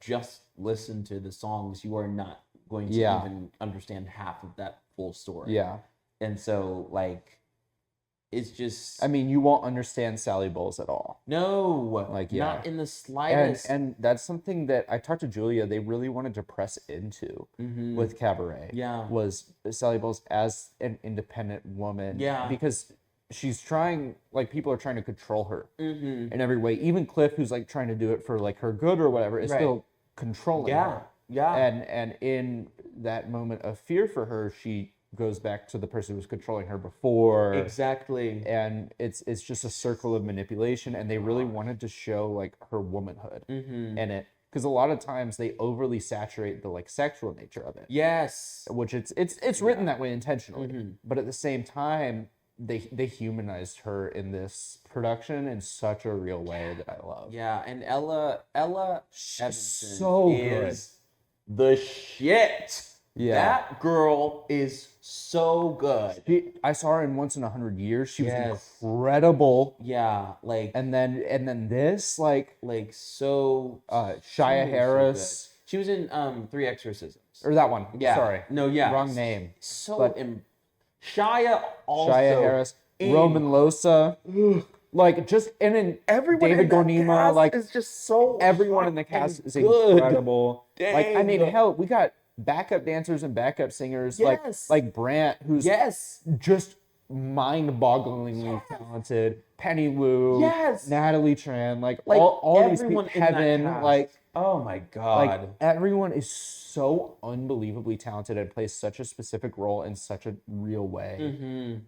just listen to the songs, you are not going to Yeah. even understand half of that full story. Yeah. And so like it's just I mean, you won't understand Sally Bowles at all. no, Like, yeah. not in the slightest. And that's something that I talked to Julia. They really wanted to press into Mhm. with Cabaret. Yeah. Was Sally Bowles as an independent woman. Yeah. Because she's trying, like, people are trying to control her Mhm. in every way. Even Cliff, who's like trying to do it for like her good or whatever, is Right. still controlling Yeah. her. Yeah. And in that moment of fear for her, she goes back to the person who was controlling her before. Exactly. And it's just a circle of manipulation, and they really wanted to show like her womanhood Mhm. in it, because a lot of times they overly saturate the like sexual nature of it, Yes. which it's written that way intentionally. Mhm. But at the same time, they humanized her in this production in such a real way that I love. Yeah, and Ella She's Evanston so good. is the shit. Yeah. That girl is so good. I saw her in Once in 100 Years. She was Yes. incredible. Yeah, like And then this, like so Shia so Harris, good. She was in 3 Exorcisms. or that one. Yeah. Sorry. No, yeah. Wrong name. So But- Shia also Shia Harris, in- Roman Losa, like just and then everyone David in that Gornima, cast like is just so everyone in the hot cast and is good. incredible. Like I mean, Dang. hell, we got backup dancers and backup singers, Yes. like Brant, who's Yes. just mind-bogglingly talented. Penny Wu, Yes. Natalie Tran, like Like all these people, everyone in that Kevin, cast. like Oh my god. like everyone is so unbelievably talented and plays such a specific role in such a real way.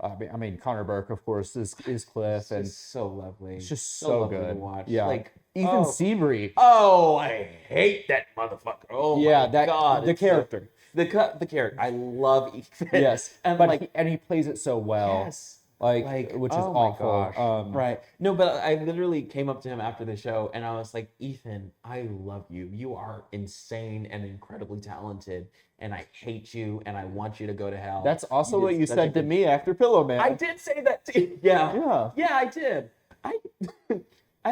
Mhm. I mean, Connor Burke, of course, is Cliff, and It's so lovely. it's just so lovely good to watch. Yeah, Like Ethan Seabury. Oh, I hate that motherfucker. Oh Yeah, my that god. the it's so- character. the character. I love Ethan. Yes, and but like he plays it so well. yes. Like which is oh my awful. gosh. Right. No, but I literally came up to him after the show and I was like, Ethan, I love you. You are insane and incredibly talented. And I hate you and I want you to go to hell. That's also did what you such a said to good- me after Pillow Man. I did say that to you. Yeah. Yeah. Yeah, I did. I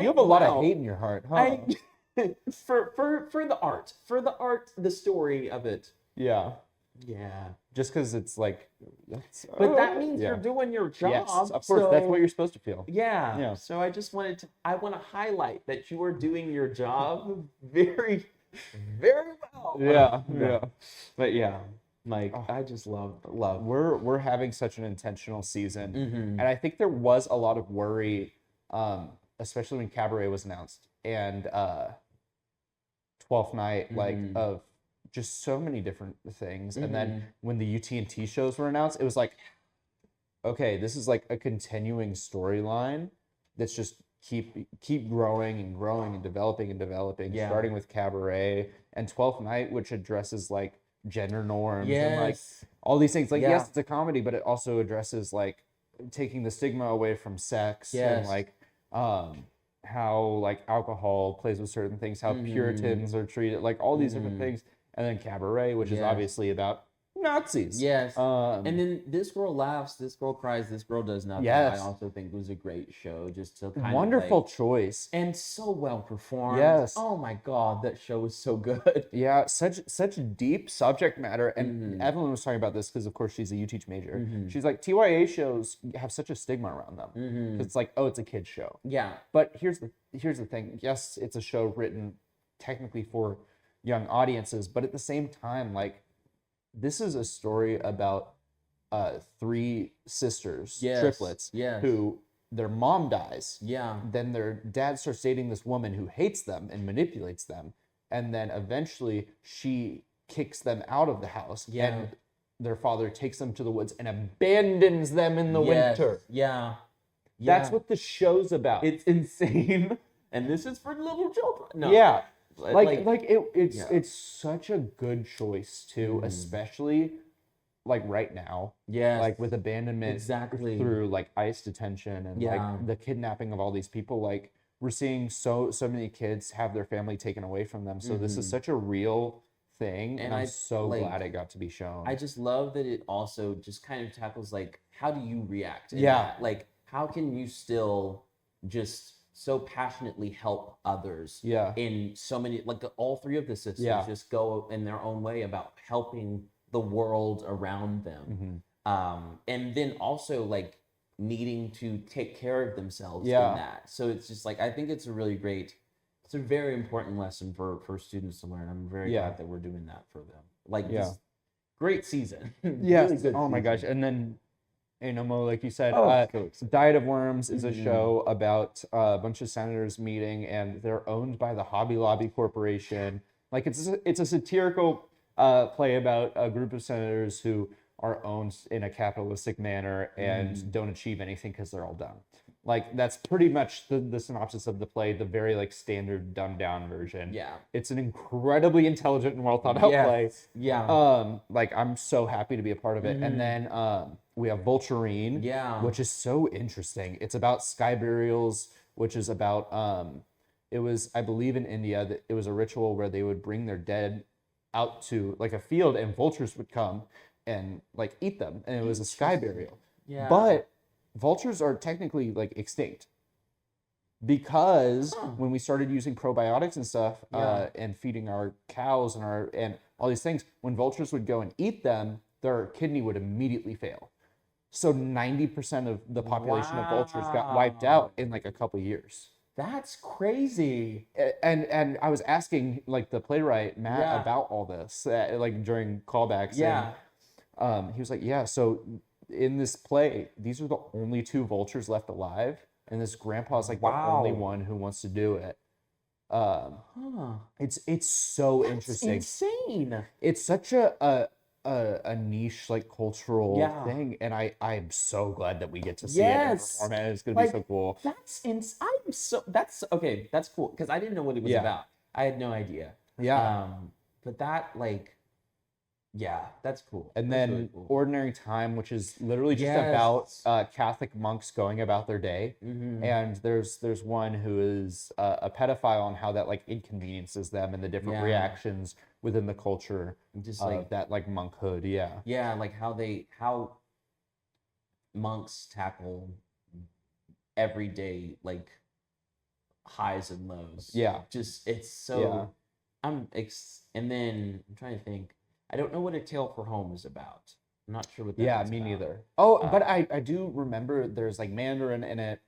You have a lot of wow. hate in your heart, huh? For the art. For the art, the story of it. Yeah. Yeah. Just because it's like, that's, But that means yeah. you're doing your job. Yes, of course, that's so- what you're supposed to feel. Yeah. Yeah. So I just wanted to I want to highlight that you are doing your job very, very well. Yeah. But yeah, like Oh. I just love. We're having such an intentional season, Mhm. and I think there was a lot of worry, especially when Cabaret was announced and 12th Night, like Mhm. of just so many different things. And Mhm. then when the UT&T shows were announced, it was like, okay, this is like a continuing storyline that's just keep growing and growing and developing and developing. Yeah. Starting with Cabaret and 12th Night, which addresses like gender norms and like Yes. all these things. Like Yeah. yes, it's a comedy, but it also addresses like taking the stigma away from sex and Yes. like how like alcohol plays with certain things, how Puritans are treated, like all these different things. And then Cabaret, which is Yes. obviously about Nazis. Yes. And And then This Girl Laughs, This Girl Cries, This Girl Does Nothing. Yes. I also think was a great show just to kind wonderful of like, choice. and so well performed. Yes. Oh my god, that show was so good. Yeah, such deep subject matter. And Evelyn was talking about this because, of course, she's a UTeach major. She's like, TYA shows have such a stigma around them. 'Cause it's like, oh, it's a kid's show. Yeah. But here's the thing. Yes, it's a show written technically for young audiences, but at the same time, like, this is a story about three sisters, Yes, triplets, yes. who their mom dies. Yeah. Then their dad starts dating this woman who hates them and manipulates them. And then eventually she kicks them out of the house. Yeah. And their father takes them to the woods and abandons them in the Yes. winter. Yeah. That's what the show's about. It's insane. And this is for little children. No. Yeah. It's yeah. such a good choice too, especially like right now. Yes. Like with abandonment Exactly. through like ICE detention and Yeah. like the kidnapping of all these people. Like we're seeing so many kids have their family taken away from them. So this is such a real thing, and I'm so glad it got to be shown. I just love that it also just kind of tackles like, how do you react? In Yeah. that? Like, how can you still just so passionately help others? Yeah. In so many, like all three of the sisters just go in their own way about helping the world around them. And then also like needing to take care of themselves in that. So it's just like, I think it's a really great, it's a very important lesson for students to learn. I'm very glad that we're doing that for them. Like, just great season. Yes. Really good oh my season. gosh. And then, Mo, like you said, so Diet of Worms is a show about a bunch of senators meeting, and they're owned by the Hobby Lobby Corporation. Like it's a satirical play about a group of senators who are owned in a capitalistic manner and don't achieve anything because they're all dumb. Like that's pretty much the synopsis of the play, the very like standard dumbed down version. Yeah. It's an incredibly intelligent and well thought out play. Yeah. Like I'm so happy to be a part of it. And then we have Vulturine, which is so interesting. It's about sky burials, which is about it was, I believe in India, that it was a ritual where they would bring their dead out to like a field and vultures would come and like eat them, and it was a sky burial. Yeah. But vultures are technically like extinct because when we started using probiotics and stuff and feeding our cows and all these things, when vultures would go and eat them, their kidney would immediately fail. So 90% of the population of vultures got wiped out in like a couple years. That's crazy. And I was asking like the playwright Matt about all this like during callbacks. And he was like, so in this play, these are the only two vultures left alive, and this grandpa's like the only one who wants to do it. It's so interesting. Insane. It's such a niche like cultural thing, and I'm so glad that we get to see it and perform it. It's gonna be so cool. That's okay. That's cool because I didn't know what it was about. I had no idea. But that like. Yeah, that's cool. And that's then really cool. Ordinary Time, which is literally just about Catholic monks going about their day. And there's one who is a pedophile, and how that like inconveniences them and the different reactions within the culture, just like that like monkhood. Yeah, like how monks tackle everyday like highs and lows. Just it's so and then I'm trying to think. I don't know what A Tale for Home is about. I'm not sure what that is. Me neither. Oh, but I do remember there's like Mandarin in it.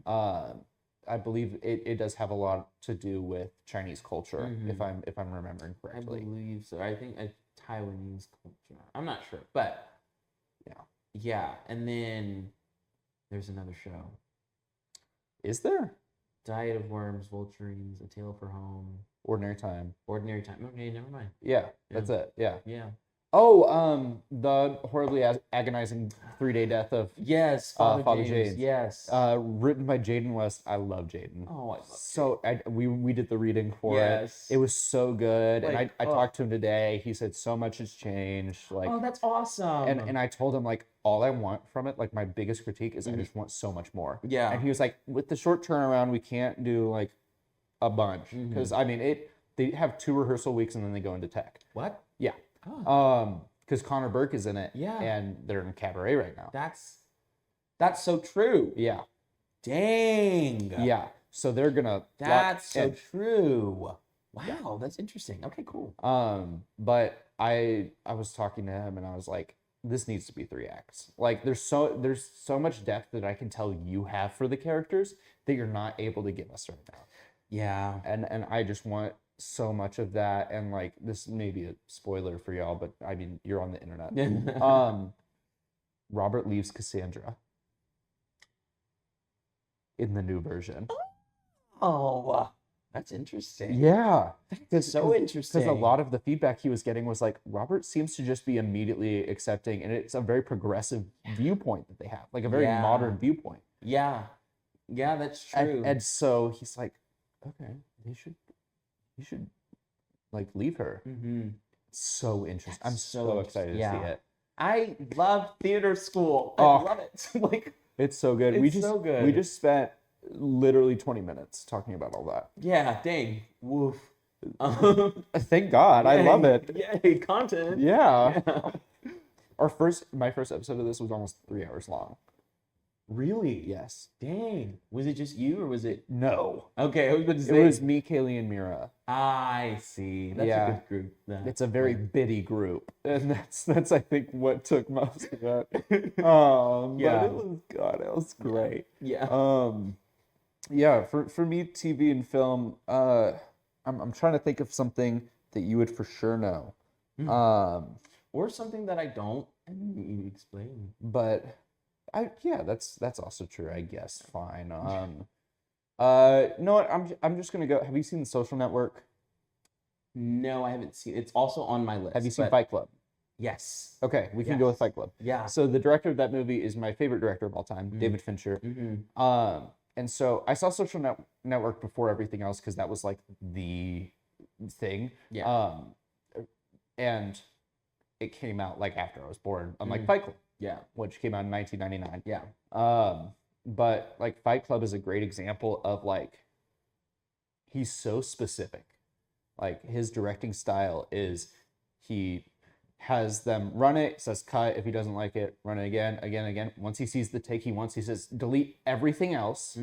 I believe it does have a lot to do with Chinese culture, if I'm remembering correctly. I believe so. I think a Taiwanese culture. I'm not sure, but yeah. And then there's another show. Is there? Diet of Worms, Vulturines, A Tale for Home. Ordinary Time. Ordinary Time. Okay, never mind. Yeah, that's it. Yeah. Oh, the horribly agonizing 3-day death of Father James. Yes. Written by Jaden West. I love Jaden. Oh, I love so we did the reading for it. It was so good, and I talked to him today. He said so much has changed. Like, oh, that's awesome. And I told him like all I want from it, like my biggest critique is I just want so much more. Yeah. And he was like, with the short turnaround, we can't do like a bunch because I mean they have 2 rehearsal weeks and then they go into tech. What? Yeah. Because Connor Burke is in it. Yeah. And they're in cabaret right now. That's so true. Yeah. Dang. Yeah. So they're gonna. That's so true. Wow, that's interesting. Okay, cool. But I was talking to him and I was like, this needs to be 3 acts. Like there's so much depth that I can tell you have for the characters that you're not able to give us right now. Yeah. And I just want so much of that, and like this may be a spoiler for y'all, but I mean you're on the internet. Robert leaves Cassandra in the new version. Oh, that's interesting. Yeah. That's so interesting. Because a lot of the feedback he was getting was like, Robert seems to just be immediately accepting, and it's a very progressive viewpoint that they have, like a very modern viewpoint. Yeah. Yeah, that's true. And so he's like, okay, you should like leave her. Mm-hmm. So interesting. I'm so excited to see it. I love theater school. I love it. Like, it's so good. It's so good. We just spent literally 20 minutes talking about all that. Yeah, dang. Woof. Thank God. I love it. Yay, content. Yeah. My first episode of this was almost 3 hours long. Really? Yes. Dang. Was it just you or was it? No. Okay, I was going to say. It was me, Kaylee, and Mira. I see. That's a good group. It's a very bitty group. And that's I think what took most of it. But it was great. Yeah. Yeah, for me, TV and film, I'm trying to think of something that you would for sure know. Or something that I don't, and you explain. But that's also true, I guess. Fine. No, what, I'm just gonna go. Have you seen The Social Network? No, I haven't seen. It's also on my list. Have you seen Fight Club? Yes. Okay, we can go with Fight Club. Yeah. So the director of that movie is my favorite director of all time, David Fincher. And so I saw Social Network before everything else because that was like the thing. Yeah. And it came out like after I was born, unlike Fight Club. Yeah. Which came out in 1999. Yeah. But like Fight Club is a great example of like, he's so specific. Like his directing style is he has them run it, says cut. If he doesn't like it, run it again. Once he sees the take he wants, he says delete everything else.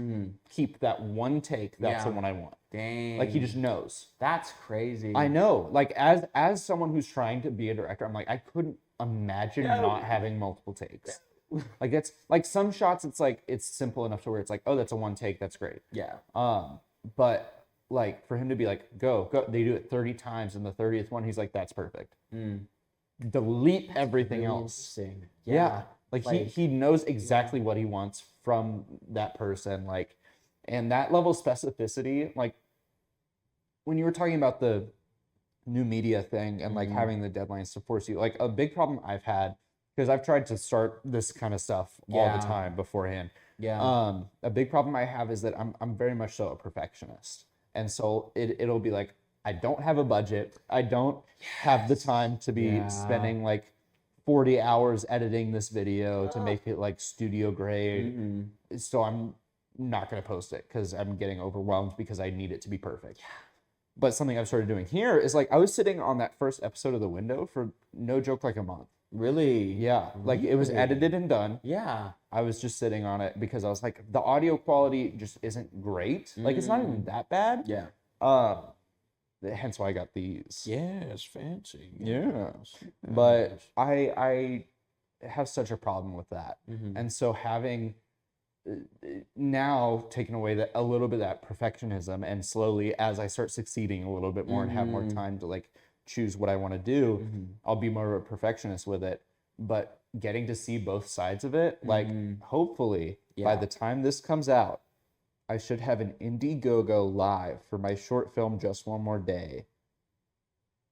Keep that one take. That's the one I want. Dang. Like he just knows. That's crazy. I know. Like as someone who's trying to be a director, I'm like, I couldn't imagine not having multiple takes. Like that's like some shots it's like it's simple enough to where it's like, oh, that's a one take, that's great. Yeah. But like for him to be like, go, they do it 30 times and the 30th one he's like, that's perfect. Delete everything really else. Interesting. Yeah. Like he knows exactly what he wants from that person. Like, and that level of specificity, like when you were talking about the new media thing and like having the deadlines to force you, like a big problem I've had, because I've tried to start this kind of stuff all the time beforehand. Yeah. A big problem I have is that I'm very much so a perfectionist. And so it'll be like, I don't have a budget. I don't have the time to be spending like 40 hours editing this video to make it like studio grade. So I'm not going to post it because I'm getting overwhelmed because I need it to be perfect. But something I've started doing here is like I was sitting on that first episode of The Window for no joke like a month. Really? Yeah. Like it was edited and done. Yeah. I was just sitting on it because I was like, the audio quality just isn't great. Like it's not even that bad. Yeah. Hence why I got these. Yeah, it's fancy. Yeah. But I have such a problem with that. And so having now taken away that a little bit of that perfectionism, and slowly as I start succeeding a little bit more and have more time to like choose what I want to do, I'll be more of a perfectionist with it. But getting to see both sides of it, like hopefully by the time this comes out, I should have an Indiegogo live for my short film, Just One More Day.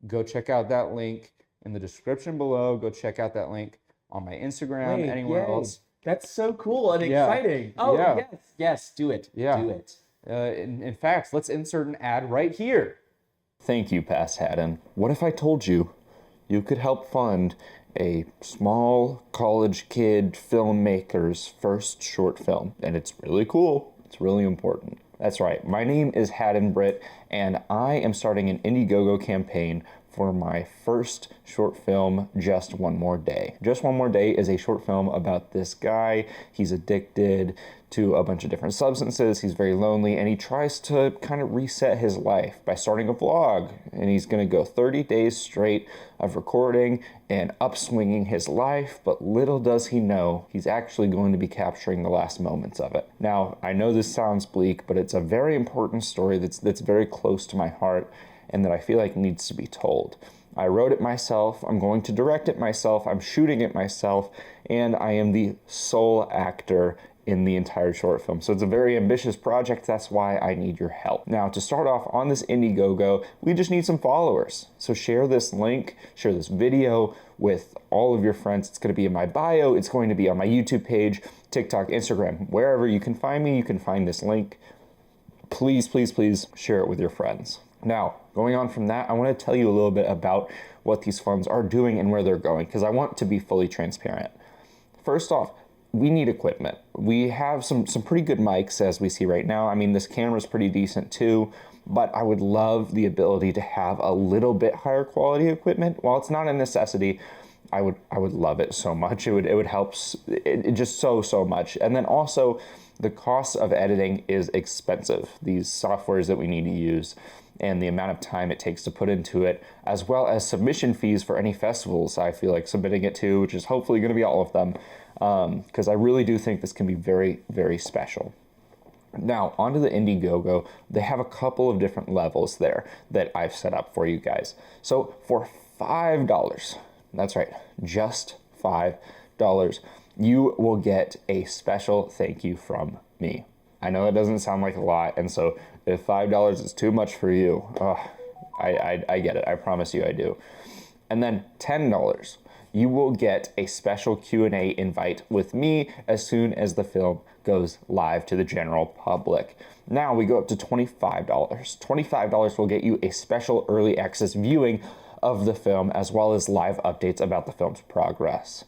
Go check out that link in the description below. Go check out that link on my Instagram, anywhere else. That's so cool and exciting. Oh, yes, do it. Do it. In fact, let's insert an ad right here. Thank you, Past Haddon. What if I told you you could help fund a small college kid filmmaker's first short film? And it's really cool. It's really important. That's right. My name is Haddon Britt, and I am starting an Indiegogo campaign for my first short film, Just One More Day. Just One More Day is a short film about this guy. He's addicted to a bunch of different substances. He's very lonely, and he tries to kind of reset his life by starting a vlog. And he's going to go 30 days straight of recording and upswinging his life, but little does he know he's actually going to be capturing the last moments of it. Now, I know this sounds bleak, but it's a very important story that's very close to my heart and that I feel like needs to be told. I wrote it myself, I'm going to direct it myself, I'm shooting it myself, and I am the sole actor in the entire short film. So it's a very ambitious project. That's why I need your help. Now, to start off on this Indiegogo, we just need some followers. So share this link, share this video with all of your friends. It's going to be in my bio. It's going to be on my YouTube page, TikTok, Instagram, wherever you can find me, you can find this link. Please, please, please share it with your friends. Now, going on from that, I want to tell you a little bit about what these funds are doing and where they're going, because I want to be fully transparent. First off, we need equipment. We have some pretty good mics as we see right now. I mean, this camera's pretty decent too, but I would love the ability to have a little bit higher quality equipment. While it's not a necessity, I would love it so much. It would help it just so much. And then also, the cost of editing is expensive. These softwares that we need to use and the amount of time it takes to put into it, as well as submission fees for any festivals I feel like submitting it to, which is hopefully going to be all of them, because I really do think this can be very, very special. Now, onto the Indiegogo, they have a couple of different levels there that I've set up for you guys. So for $5, that's right, just $5, you will get a special thank you from me. I know it doesn't sound like a lot, and so if $5 is too much for you, I get it. I promise you I do. And then $10, you will get a special Q&A invite with me as soon as the film goes live to the general public. Now we go up to $25. $25 will get you a special early access viewing of the film as well as live updates about the film's progress.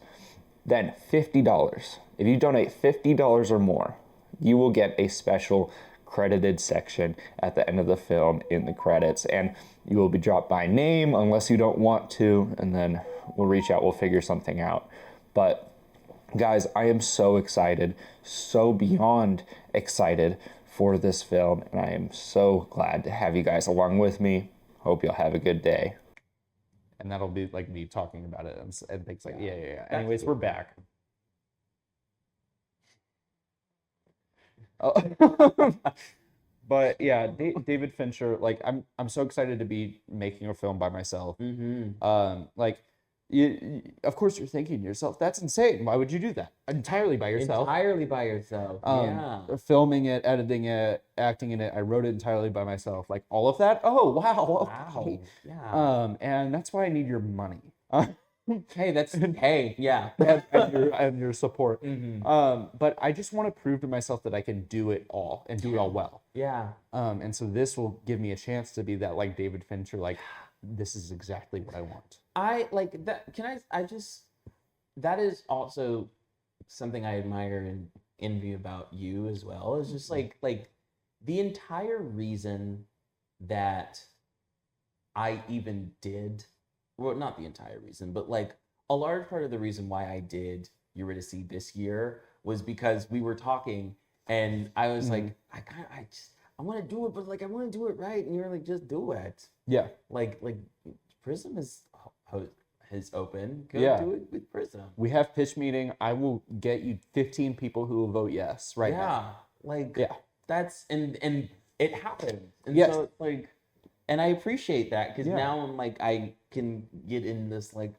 Then $50. If you donate $50 or more, you will get a special credited section at the end of the film in the credits, and you will be dropped by name unless you don't want to, and then we'll reach out, we'll figure something out. But guys, I am so excited, so beyond excited for this film, and I am so glad to have you guys along with me. Hope you'll have a good day. And that'll be like me talking about it and things like, yeah. Anyways, we're back. But yeah, David Fincher, like I'm so excited to be making a film by myself. Like of course you're thinking to yourself, that's insane. Why would you do that? Entirely by yourself. Entirely by yourself. Yeah. Filming it, editing it, acting in it. I wrote it entirely by myself. Like all of that. Oh wow. Okay. Yeah. And that's why I need your money. Hey, yeah. and your support. But I just want to prove to myself that I can do it all and do it all well. Yeah. And so this will give me a chance to be that like David Fincher, like this is exactly what I want. I like that. That is also something I admire and envy about you as well. Is just like the entire reason that I even did, well, not the entire reason, but like a large part of the reason why I did Eurydice this year was because we were talking and I was like, I want to do it, but like I want to do it right, and you're like, just do it. Yeah. Like Prism is open. Go do it with Prism. We have pitch meeting. I will get you 15 people who will vote yes right now. That's and it happened. And yes. So it's like, and I appreciate that because now I'm like I can get in this like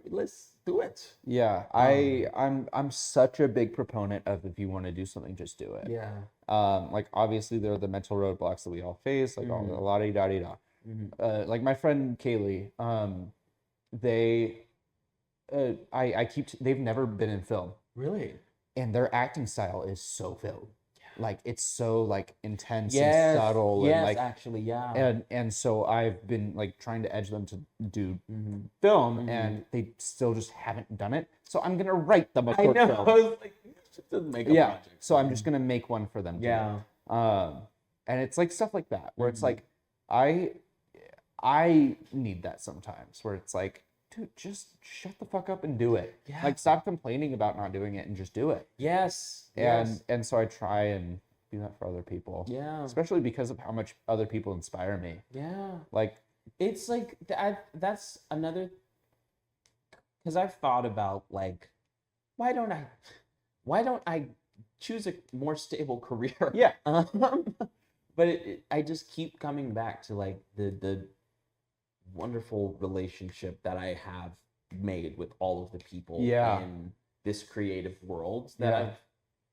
let's do it. Yeah, I'm such a big proponent of if you want to do something, just do it. Yeah. Like obviously there are the mental roadblocks that we all face, like all the la-di-da-di-da. Like my friend Kaylee, they've never been in film. Really? And their acting style is so film. Like it's so like intense and subtle and like actually and so I've been like trying to edge them to do film and they still just haven't done it, so I'm gonna write them a short film. I was like, just make a project. So I'm just gonna make one for them and it's like stuff like that where it's like I need that sometimes where it's like dude, just shut the fuck up and do it. Yeah. Like, stop complaining about not doing it and just do it. Yes. And so I try and do that for other people. Yeah. Especially because of how much other people inspire me. Yeah. Like, it's like that's another, because I've thought about like, why don't I choose a more stable career? yeah. But I just keep coming back to like the wonderful relationship that I have made with all of the people in this creative world that I've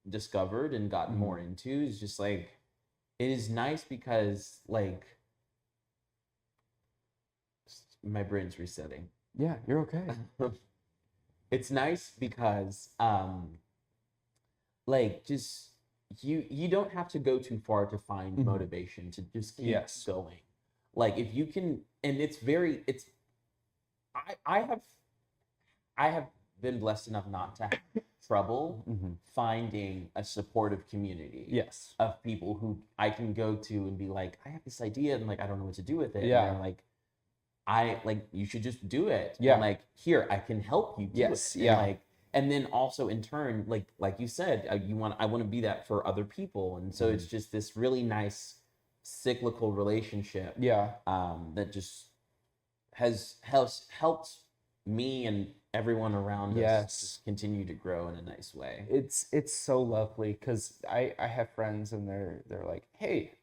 discovered and gotten more into. Is just like, it is nice because like my brain's resetting. Yeah, you're okay. It's nice because like just you don't have to go too far to find motivation to just keep going. Like if you can, and I have been blessed enough not to have trouble finding a supportive community of people who I can go to and be like, I have this idea and like I don't know what to do with it. Yeah. And they're like, you should just do it. Yeah. And like, here, I can help you do it. And yeah. like, and then also in turn, like you said, I want to be that for other people. And so it's just this really nice cyclical relationship. Yeah. That just has helped me and everyone around us just continue to grow in a nice way. It's so lovely because I have friends and they're like, hey,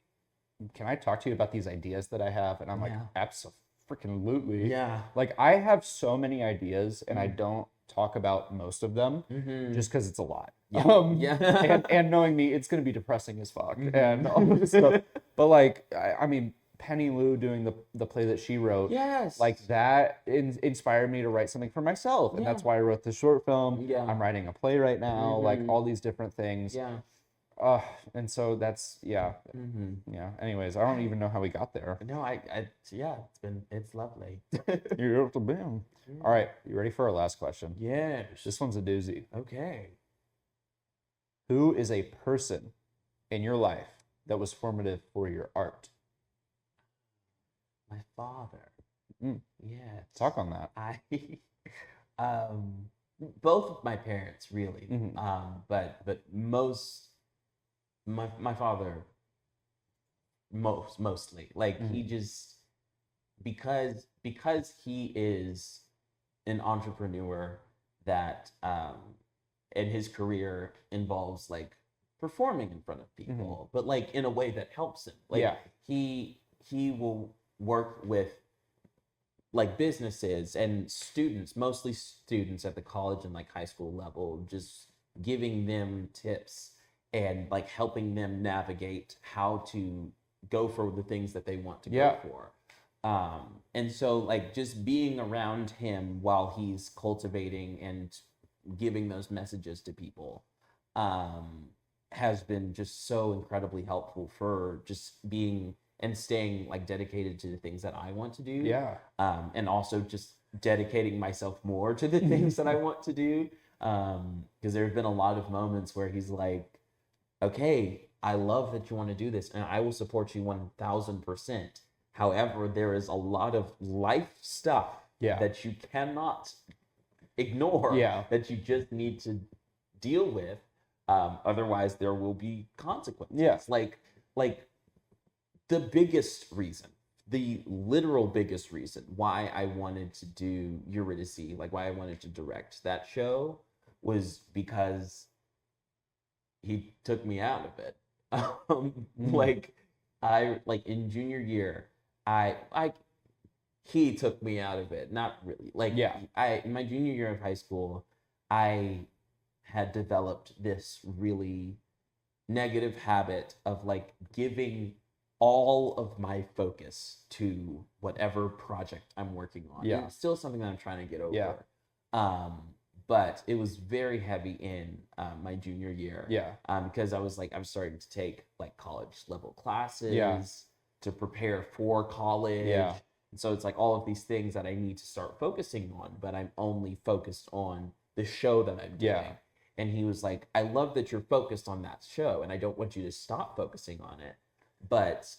can I talk to you about these ideas that I have? And I'm like, absolutely. Yeah. Like I have so many ideas and I don't talk about most of them just because it's a lot. And knowing me, it's going to be depressing as fuck and all this stuff. But like, I mean, Penny Lou doing the play that she wrote, like that inspired me to write something for myself. And that's why I wrote the short film. I'm writing a play right now, like all these different things. And so that's, anyways, I don't even know how we got there. No, it's lovely. You're up to bam. All right, you ready for our last question? Yes. This one's a doozy. Okay. Who is a person in your life that was formative for your art? My father. Yes. Talk on that. Both of my parents, really. But most, my father, mostly. Like he just, because he is an entrepreneur that, and his career involves like performing in front of people, but like in a way that helps him. Like he will work with like businesses and students, mostly students at the college and like high school level, just giving them tips and like helping them navigate how to go for the things that they want to go for. And so like just being around him while he's cultivating and giving those messages to people has been just so incredibly helpful for just being and staying like dedicated to the things that I want to do. And also just dedicating myself more to the things that I want to do. Because there have been a lot of moments where he's like, okay, I love that you want to do this and I will support you 1000%. However, there is a lot of life stuff that you cannot ignore, that you just need to deal with. Otherwise, there will be consequences. Like the biggest reason, the literal biggest reason why I wanted to do Eurydice, like why I wanted to direct that show, was because he took me out of it. Like in junior year, he took me out of it. Not really. Like in my junior year of high school, I had developed this really negative habit of like giving all of my focus to whatever project I'm working on. And it's still something that I'm trying to get over. But it was very heavy in my junior year. Because I was starting to take like college level classes to prepare for college. And so it's like all of these things that I need to start focusing on, but I'm only focused on the show that I'm doing. And he was like, I love that you're focused on that show and I don't want you to stop focusing on it. But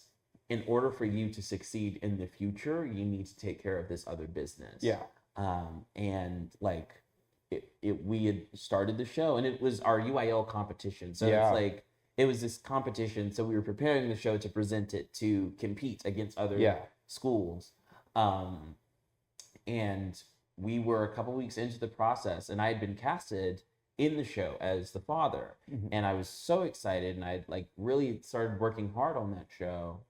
in order for you to succeed in the future, you need to take care of this other business. And like we had started the show, and it was our UIL competition. So Yeah. it's like it was this competition. So we were preparing the show to present it to compete against other Yeah. schools. And we were a couple weeks into the process, and I had been casted in the show as the father, and I was so excited, and I like really started working hard on that show,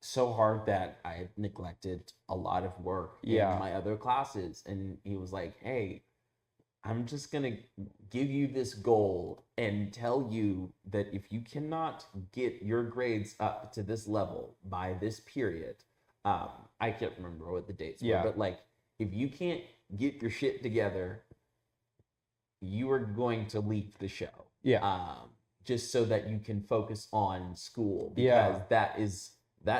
so hard that I had neglected a lot of work Yeah. in my other classes. And he was like, "Hey, I'm just gonna give you this goal and tell you that if you cannot get your grades up to this level by this period, I can't remember what the dates Yeah. were, but like if you can't get your shit together, you are going to leave the show. Yeah. Just so that you can focus on school, because Yeah. that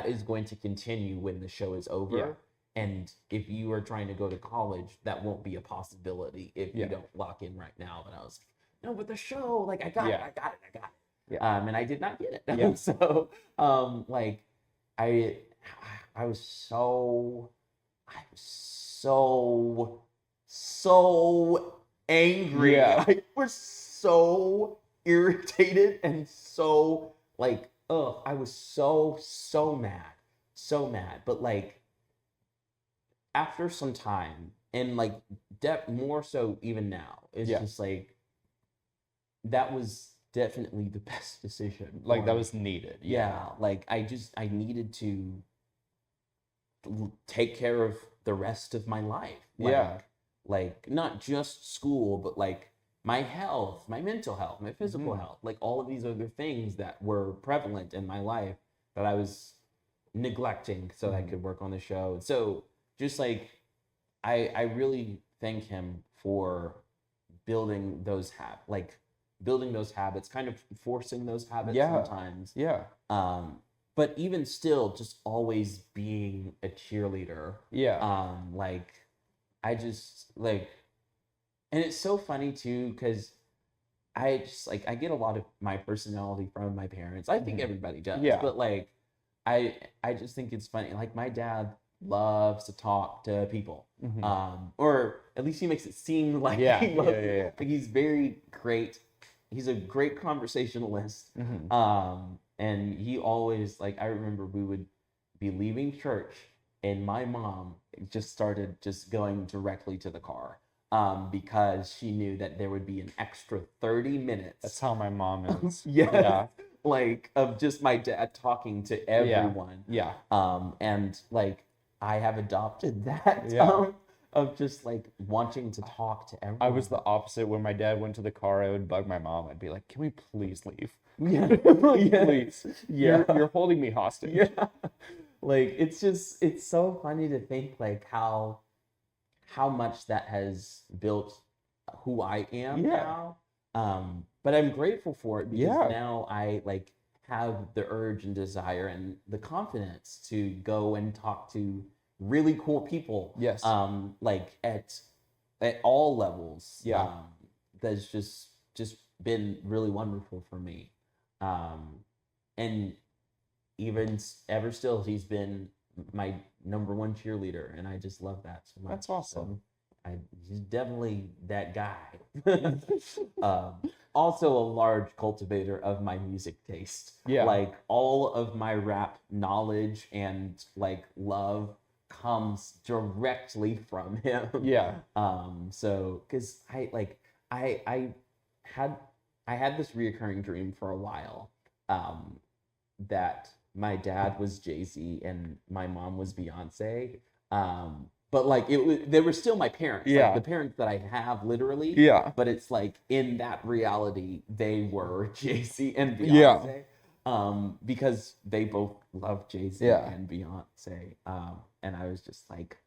is going to continue when the show is over." Yeah. And if you are trying to go to college, that won't be a possibility if you Yeah. don't lock in right now. And I was like, no, but the show, like I got Yeah. it. Yeah. And I did not get it. Yeah. So like I was so angry. Yeah. I was so irritated and so like, I was so mad. But like after some time, and like more so even now, it's Yeah. just like that was definitely the best decision. Like that for- was needed. yeah, like I needed to take care of the rest of my life. Yeah. Like not just school, but like my health, my mental health, my physical health, like all of these other things that were prevalent in my life that I was neglecting so that I could work on the show. So just like I really thank him for building those habits, kind of forcing those habits Yeah. sometimes. Yeah. But even still, just always being a cheerleader. Yeah. Like I just like, and it's so funny too, because I just like I get a lot of my personality from my parents. I think everybody does. Yeah. But like I just think it's funny. Like my dad loves to talk to people. Or at least he makes it seem like Yeah. he loves Yeah. Like he's very great. He's a great conversationalist. And he always, like, I remember we would be leaving church and my mom just started just going directly to the car, because she knew that there would be an extra 30 minutes. That's how my mom is. Yes. Yeah. Like of just my dad talking to everyone. Yeah. And like I have adopted that Yeah. of just like wanting to talk to everyone. I was the opposite. When my dad went to the car, I would bug my mom. I'd be like, "Can we please leave? Yeah. Please. Yeah. You're holding me hostage." Yeah. Like it's so funny to think like how much that has built who I am Yeah. now. But I'm grateful for it because Yeah. now I like have the urge and desire and the confidence to go and talk to really cool people. Yes. Like at all levels. Yeah. That's just been really wonderful for me. And even ever still, he's been my number one cheerleader, and I just love that so much. That's awesome. So he's definitely that guy. Also a large cultivator of my music taste. Yeah. Like all of my rap knowledge and like love comes directly from him. Yeah. So because I had this reoccurring dream for a while, that my dad was Jay-Z and my mom was Beyonce. But like they were still my parents. Yeah. Like the parents that I have literally. Yeah. But it's like in that reality, they were Jay-Z and Beyonce. Because they both love Jay-Z Yeah. and Beyonce. And I was just like,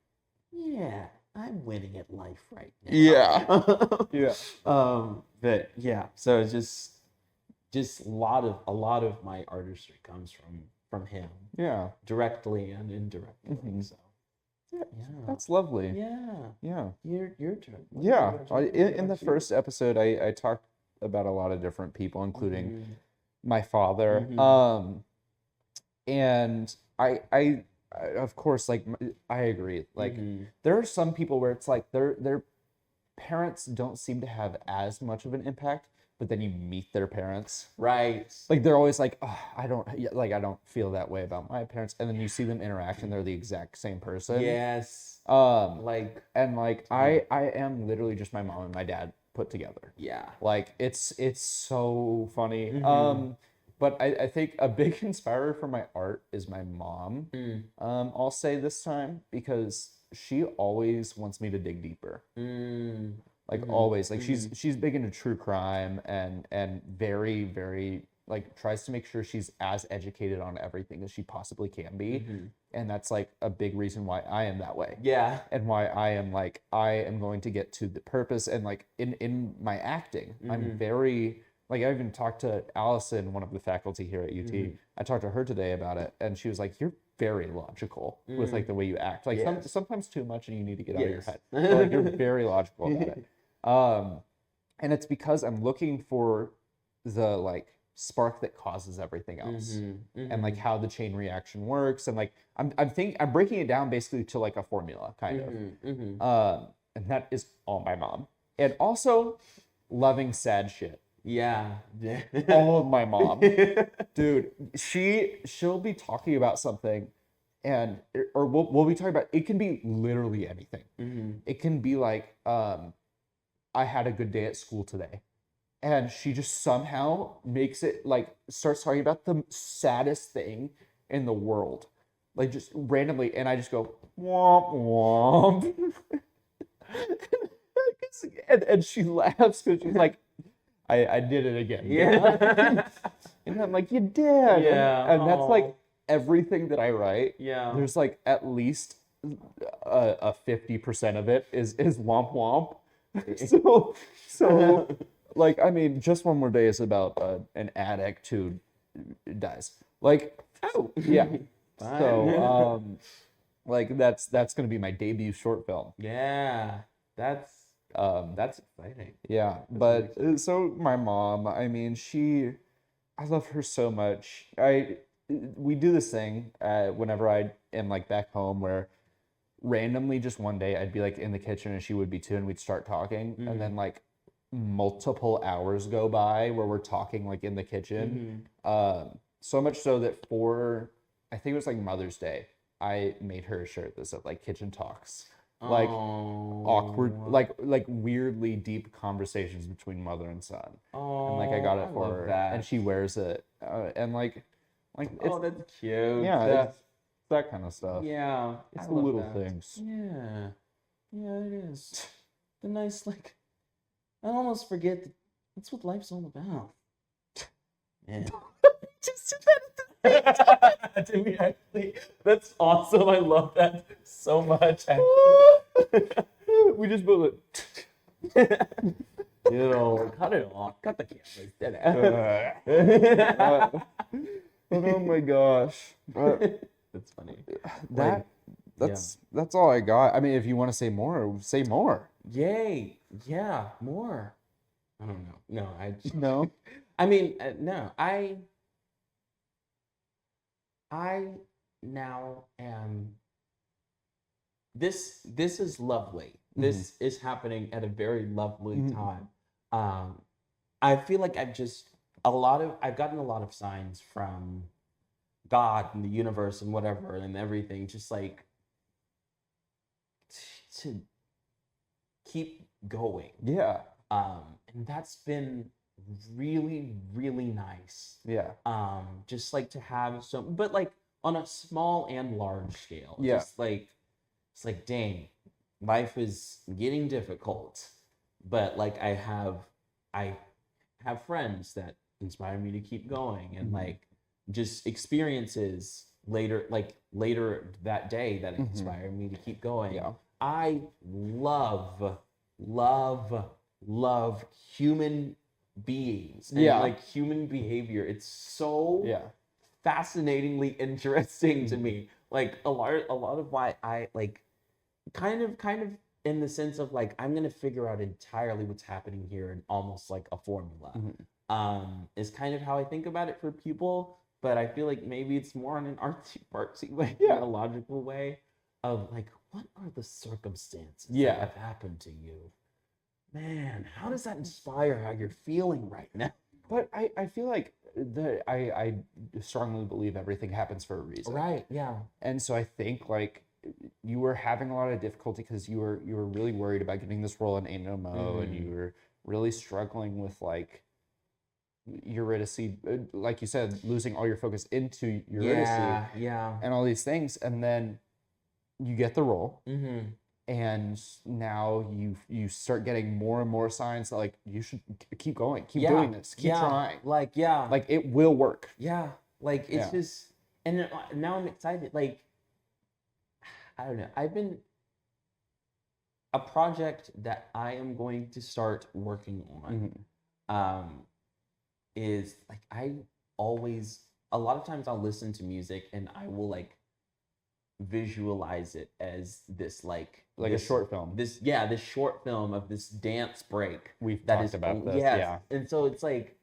yeah, I'm winning at life right now. Yeah. Yeah. But yeah, so it's just a lot of my artistry comes from him, Yeah. directly and indirectly. So yeah. That's lovely. Yeah. Yeah. Your turn. Yeah. In the first episode, I talked about a lot of different people, including my father. And I of course, like I agree. Like there are some people where it's like their parents don't seem to have as much of an impact, but then you meet their parents, Right. like they're always like, oh, I don't feel that way about my parents, and then you see them interact and they're the exact same person. Yes. Like I am literally just my mom and my dad put together. Yeah. Like it's so funny. But I think a big inspirer for my art is my mom. I'll say this time, because she always wants me to dig deeper. Like always. Like she's big into true crime and very, very like tries to make sure she's as educated on everything as she possibly can be. And that's like a big reason why I am that way. Yeah. And why I am like, I am going to get to the purpose. And like in my acting, I'm very, like I even talked to Allison, one of the faculty here at UT. I talked to her today about it, and she was like, you're very logical with like the way you act. Like sometimes too much and you need to get out of your head. But, like you're very logical about it. And it's because I'm looking for the like spark that causes everything else, and like how the chain reaction works, and like I'm breaking it down basically to like a formula kind of. And that is all my mom. And also loving sad shit. Yeah. All of my mom. Dude, she'll be talking about something, and or we'll be talking about, it can be literally anything. It can be like I had a good day at school today. And she just somehow makes it like, starts talking about the saddest thing in the world. Like just randomly. And I just go, womp womp. and she laughs because she's like, I did it again. Yeah. And I'm like, you did. Yeah. And that's like everything that I write. Yeah. There's like at least a 50% of it is womp womp. So like, I mean, Just One More Day is about an addict who dies. Like, oh yeah. So like that's gonna be my debut short film. Yeah. That's exciting. Yeah, but so my mom, I mean, I love her so much. We do this thing whenever I am like back home, where randomly just one day I'd be like in the kitchen and she would be too, and we'd start talking, and then like multiple hours go by where we're talking like in the kitchen. So much so that for, I think it was like Mother's Day, I made her a shirt that said like kitchen talks. Like awkward, like weirdly deep conversations between mother and son. And like I got it for her, and she wears it, and like it's, that's cute. Yeah, it's that kind of stuff. Yeah, It's the little things. Yeah, it is. The nice, like, I almost forget that's what life's all about. Yeah. Did we actually? That's awesome. I love that so much. We just built it. You know, cut it off. Cut the cameras. Oh my gosh. That's funny. That's all I got. I mean, if you want to say more, say more. Yay. Yeah, more. I don't know. No. I mean, no. I now am. This is lovely. This is happening at a very lovely time. I feel like I've gotten a lot of signs from God and the universe and whatever and everything, just like to keep going. Yeah. And that's been really, really nice. Yeah. Just like to have some, but like on a small and large scale. Yeah. Just like, it's like, dang, life is getting difficult, but like I have friends that inspire me to keep going, and like just experiences later that day that inspire me to keep going. Yeah. I love human beings and like human behavior. It's so fascinatingly interesting to me. Like a lot of why I like kind of in the sense of like I'm gonna figure out entirely what's happening here in almost like a formula. Is kind of how I think about it for people. but I feel like maybe it's more in an artsy fartsy way, Yeah. in a logical way of like, what are the circumstances Yeah. that have happened to you? Man, how does that inspire how you're feeling right now? But I feel like I strongly believe everything happens for a reason. Right, yeah. And so I think like you were having a lot of difficulty because you were really worried about getting this role in Ain't No Mo, and you were really struggling with like Eurydice, like you said, losing all your focus into Eurydice Yeah. and all these things, and then you get the role, Mm-hmm. and now you start getting more and more signs that like you should keep going, keep Yeah, doing this, keep yeah. trying, Like, yeah. like it will work. Yeah, like it's Yeah. just, and then, now I'm excited. Like, I don't know. I've been a project that I am going to start working on. Is like I always a lot of times I'll listen to music and I will like visualize it as this like Like this, a short film. This short film of this dance break. We've that talked is about this, yes. yeah. And so it's like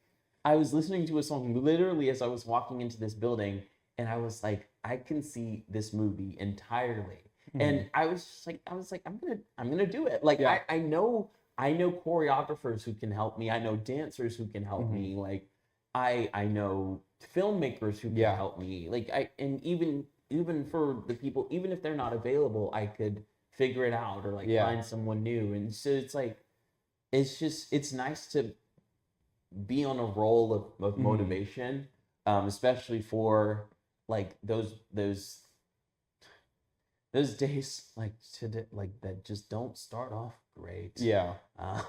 I was listening to a song literally as I was walking into this building, and I was like, I can see this movie entirely. And I was like, I'm gonna do it. Like Yeah. I know choreographers who can help me. I know dancers who can help me. Like I know filmmakers who can Yeah. help me. Like and even for the people, even if they're not available, I could figure it out or like Yeah. find someone new. And so it's like it's nice to be on a roll of motivation, especially for like those days like today, like that just don't start off great. Yeah.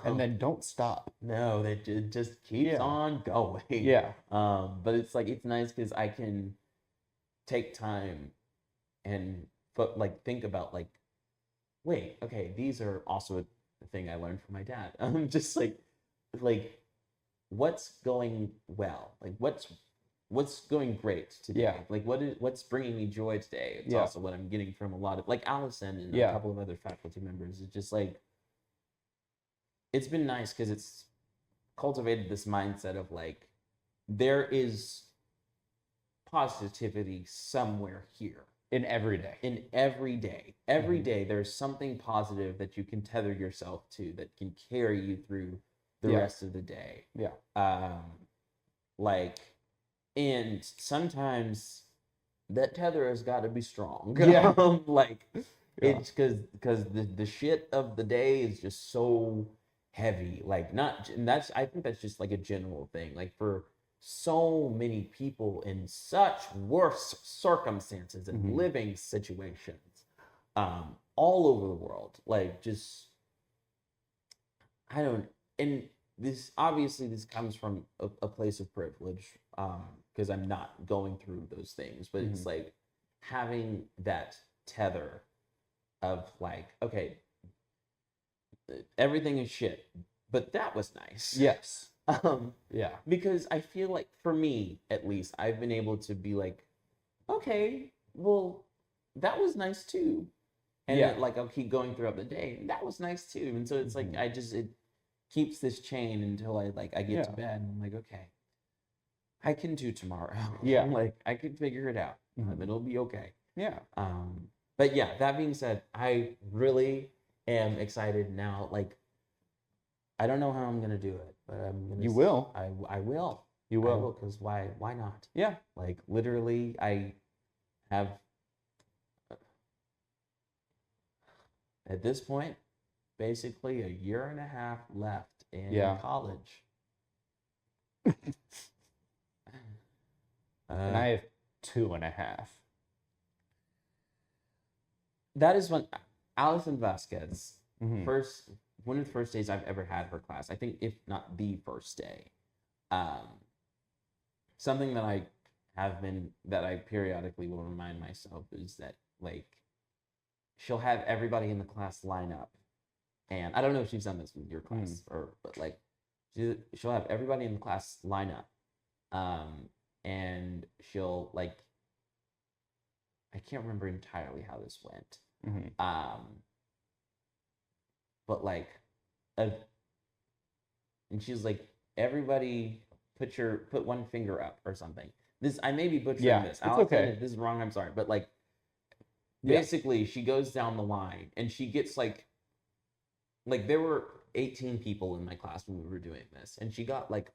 And then don't stop. No, that it just keeps Yeah. on going. Yeah. But it's like it's nice because I can take time and think about like, wait, okay, these are also a thing I learned from my dad. Just like what's going well, like what's going great today, Yeah. like what's bringing me joy today. It's Yeah. also what I'm getting from a lot of like Allison and Yeah. a couple of other faculty members. It's just like it's been nice because it's cultivated this mindset of like there is positivity somewhere here In every day. in every day. Every day there's something positive that you can tether yourself to that can carry you through the Yeah. rest of the day. Yeah. Like, and sometimes that tether has got to be strong. Yeah. Like, Yeah. it's because the shit of the day is just so heavy. Like, not, and I think that's just like a general thing. Like, for so many people in such worse circumstances and living situations, all over the world, like, just, I don't, and this obviously this comes from a place of privilege, because I'm not going through those things, but it's like having that tether of like, okay, everything is shit, but that was nice. Yes. Yeah. Because I feel like for me at least, I've been able to be like, okay, well, that was nice too. And Yeah. like I'll keep going throughout the day. That was nice too. And so it's like it keeps this chain until I get to Yeah. bed and I'm like, okay, I can do tomorrow. Yeah. Like I can figure it out. It'll be okay. Yeah. But yeah, that being said, I really am excited now. Like, I don't know how I'm gonna do it, but I'm gonna. You will. I will. You I will. because why not? Yeah. Like literally, I have at this point basically a year and a half left in Yeah. college. And I have 2.5. That is when Allison Vasquez Mhm. one of the first days I've ever had her class. I think if not the first day. Something that I periodically will remind myself is that like she'll have everybody in the class line up, and I don't know if she's done this with your class but like she'll have everybody in the class line up, and she'll like I can't remember entirely how this went. But like, and she's like, everybody put one finger up or something. this, I may be butchering Yeah, this. it's I'll say okay. if this is wrong, I'm sorry. But like, Yeah. basically, she goes down the line and she gets like there were 18 people in my class when we were doing this, and she got like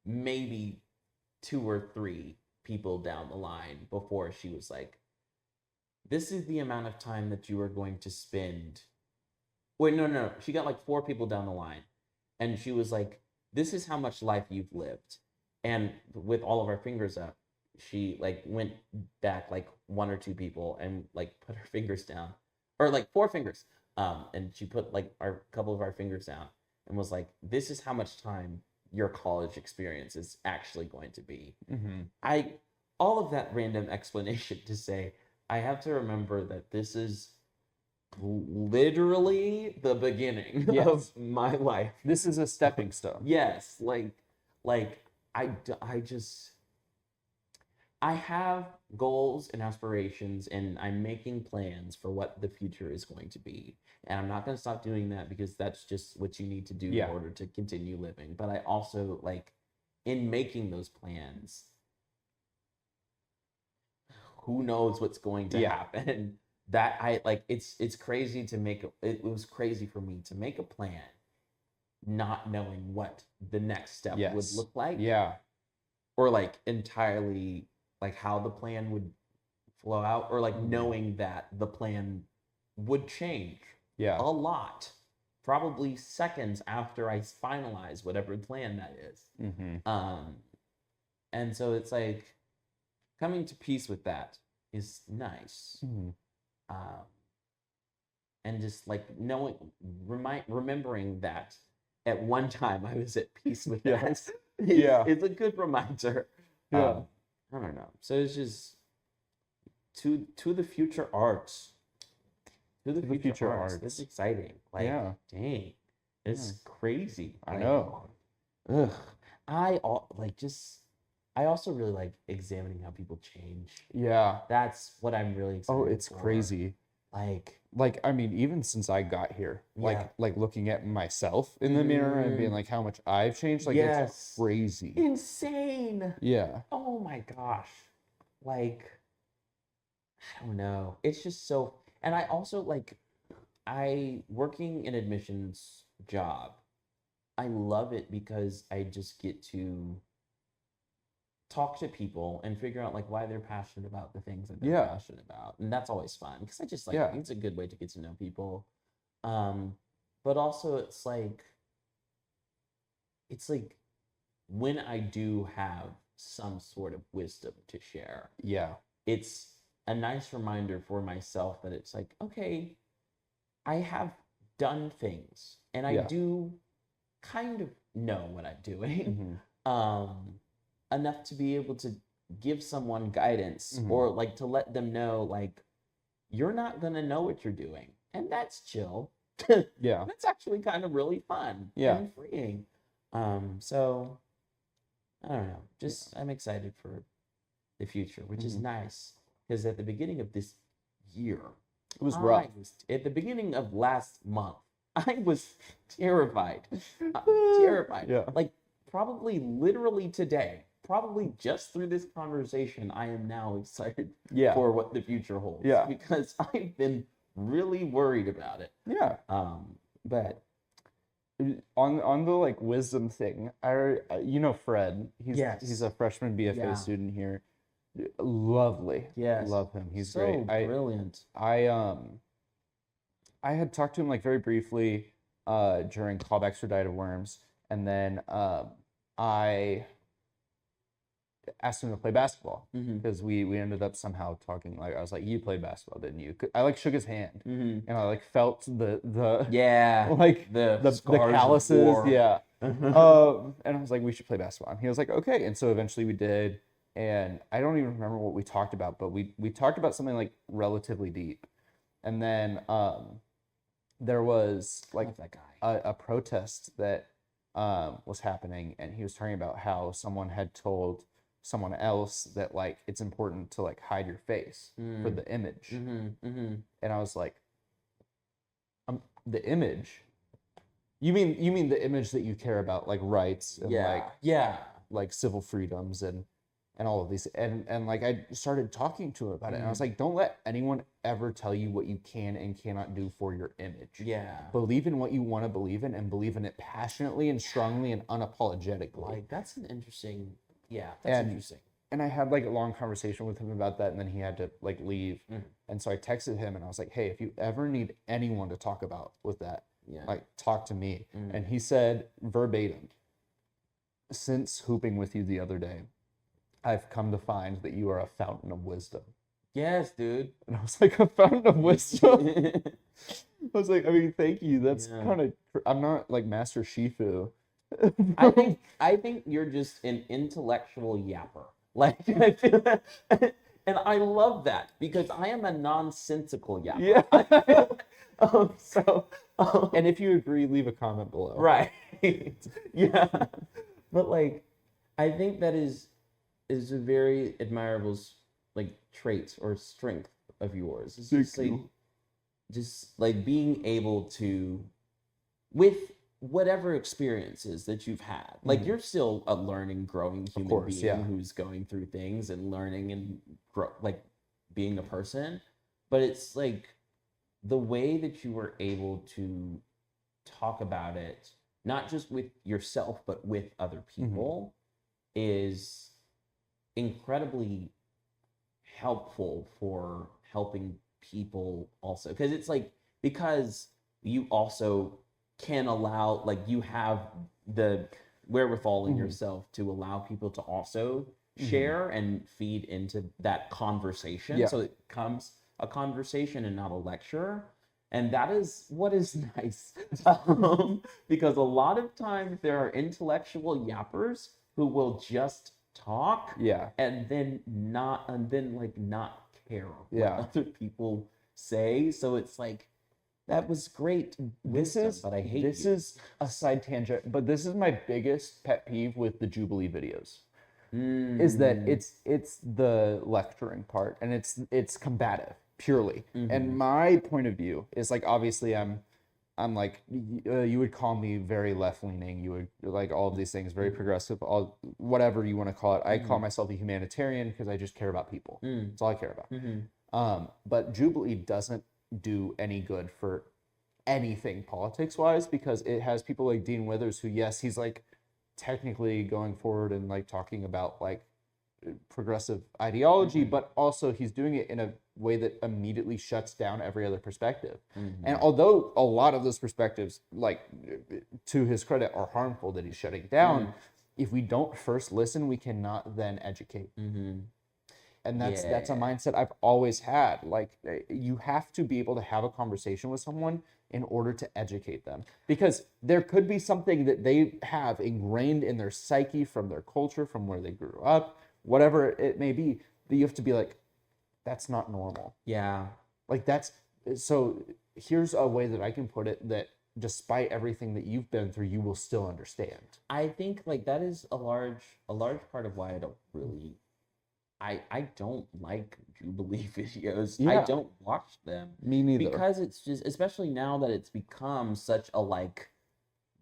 maybe 2 or 3 people down the line before she was like, this is the amount of time that you are going to spend. Wait, no. She got like 4 people down the line. And she was like, this is how much life you've lived. And with all of our fingers up, she like went back like 1 or 2 people and like put her fingers down. Or like 4 fingers. And she put like a couple of our fingers down and was like, this is how much time your college experience is actually going to be. All of that random explanation to say, I have to remember that this is literally the beginning of my life. This is a stepping stone. Yes, like I have goals and aspirations, and I'm making plans for what the future is going to be. And I'm not going to stop doing that because that's just what you need to do in order to continue living. But I also, like, in making those plans, who knows what's going to happen. That I like, it's crazy to make it was crazy for me to make a plan not knowing what the next step would look like. Or like entirely like how the plan would flow out, or like knowing that the plan would change a lot, probably seconds after I finalize whatever plan that is. And so it's like coming to peace with that is nice. And just like remembering that at one time I was at peace with that. It's a good reminder. I don't know. So it's just to the future arts. To the future arts. It's exciting. Like, dang, it's crazy. I know. Ugh. I also really like examining how people change. That's what I'm really excited Oh, it's for. crazy. Like I mean, even since I got here, like looking at myself in the mirror and being like how much I've changed, like it's crazy. Insane. Yeah. Oh my gosh. Like, I don't know. It's just so, and I also like, working an admissions job, I love it because I just get to talk to people and figure out like why they're passionate about the things that they're passionate about. And that's always fun because I just like, it's a good way to get to know people. But also it's like when I do have some sort of wisdom to share. It's a nice reminder for myself that it's like, okay, I have done things and I do kind of know what I'm doing. Enough to be able to give someone guidance or like to let them know like you're not gonna know what you're doing, and that's chill. That's actually kind of really fun and freeing. So I don't know, just I'm excited for the future, which is nice because at the beginning of this year, it was rough. At the beginning of last month, I was terrified. Terrified. Like probably literally today. Probably just through this conversation, I am now excited for what the future holds. Because I've been really worried about it. But on the like wisdom thing, Fred. He's a freshman BFA student here. Lovely. Love him. He's so great. Brilliant. I had talked to him like very briefly during callbacks for Diet of Worms, and then I asked him to play basketball because we ended up somehow talking. Like I was like, you played basketball, didn't you? I like shook his hand and I like felt the like the calluses, and I was like, we should play basketball. And he was like, okay. And so eventually we did, and I don't even remember what we talked about, but we talked about something like relatively deep, and then there was like that guy. A protest that was happening, and he was talking about how someone had told someone else that like it's important to like hide your face for the image. And I was like, the image? You mean the image that you care about, like rights and like civil freedoms and and all of these, and like I started talking to him about it, and I was like, don't let anyone ever tell you what you can and cannot do for your image. Yeah. Believe in what you want to believe in, and believe in it passionately and strongly and unapologetically. Like, that's an interesting, that's interesting. And I had like a long conversation with him about that, and then he had to like leave. And so I texted him and I was like, hey, if you ever need anyone to talk about with that, like talk to me. And he said verbatim, since hooping with you the other day, I've come to find that you are a fountain of wisdom. Yes, dude. And I was like, a fountain of wisdom? I was like, I mean, thank you. That's kind of, I'm not like Master Shifu. I think you're just an intellectual yapper. Like, I feel that, and I love that because I am a nonsensical yapper. Yeah. And if you agree, leave a comment below. Right. Yeah. But like, I think that is a very admirable like trait or strength of yours. It's just like being able to, with whatever experiences that you've had, like you're still a learning, growing human being who's going through things and learning and like being a person. But it's like the way that you were able to talk about it, not just with yourself, but with other people, is incredibly helpful for helping people also. Because it's like, because you also can allow, like you have the wherewithal in yourself to allow people to also share and feed into that conversation. So it becomes a conversation and not a lecture. And that is what is nice. Because a lot of times there are intellectual yappers who will just talk and then not care what other people say. So it's like, that was great. But I hate this is a side tangent, but this is my biggest pet peeve with the Jubilee videos. Is that it's the lecturing part, and it's combative purely. And my point of view is like, obviously I'm like, you would call me very left leaning. You would like all of these things, very progressive, all whatever you want to call it. I call myself a humanitarian because I just care about people. That's all I care about. But Jubilee doesn't do any good for anything politics wise, because it has people like Dean Withers, who, yes, he's like technically going forward and like talking about like progressive ideology, but also he's doing it in a way that immediately shuts down every other perspective. And although a lot of those perspectives, like to his credit, are harmful that he's shutting down, if we don't first listen, we cannot then educate. And that's a mindset I've always had. Like, you have to be able to have a conversation with someone in order to educate them, because there could be something that they have ingrained in their psyche from their culture, from where they grew up, whatever it may be, that you have to be like, that's not normal. Like, so here's a way that I can put it that despite everything that you've been through, you will still understand. I think like that is a large part of why I don't really, I don't like Jubilee videos. I don't watch them. Me neither. Because it's just, especially now that it's become such a like,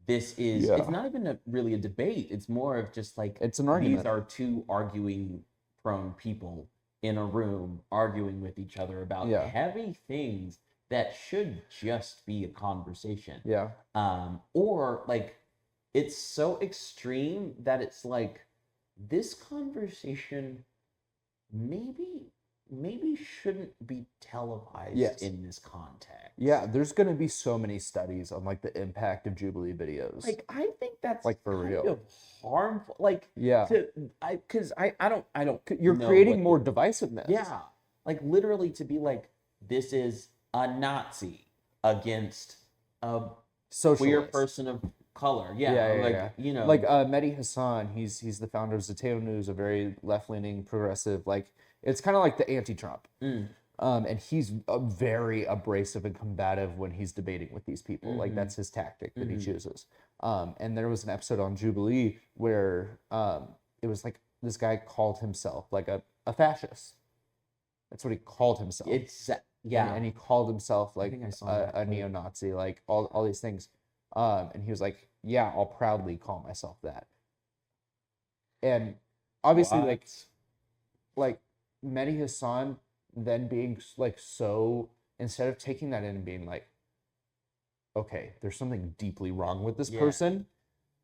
this is, it's not even really a debate. It's more of just like, it's an argument. These are two arguing prone people in a room arguing with each other about heavy things that should just be a conversation. Or like, it's so extreme that it's like, this conversation maybe shouldn't be televised in this context. There's going to be so many studies on like the impact of Jubilee videos. Like, I think that's like for kind real of harmful. Like, because I don't. You're creating more divisiveness. Like literally to be like, this is a Nazi against a socialist, queer person of color. You know, like Mehdi Hassan. He's the founder of Zateo News, a very left-leaning progressive. Like, it's kind of like the anti-Trump. And he's very abrasive and combative when he's debating with these people. Like, that's his tactic that he chooses. And there was an episode on Jubilee where it was like this guy called himself like a fascist. That's what he called himself. And he called himself like a neo-Nazi, like all these things. And he was like, yeah, I'll proudly call myself that. And obviously, like, like Mehdi Hassan then being like so, instead of taking that in and being like, okay, there's something deeply wrong with this person.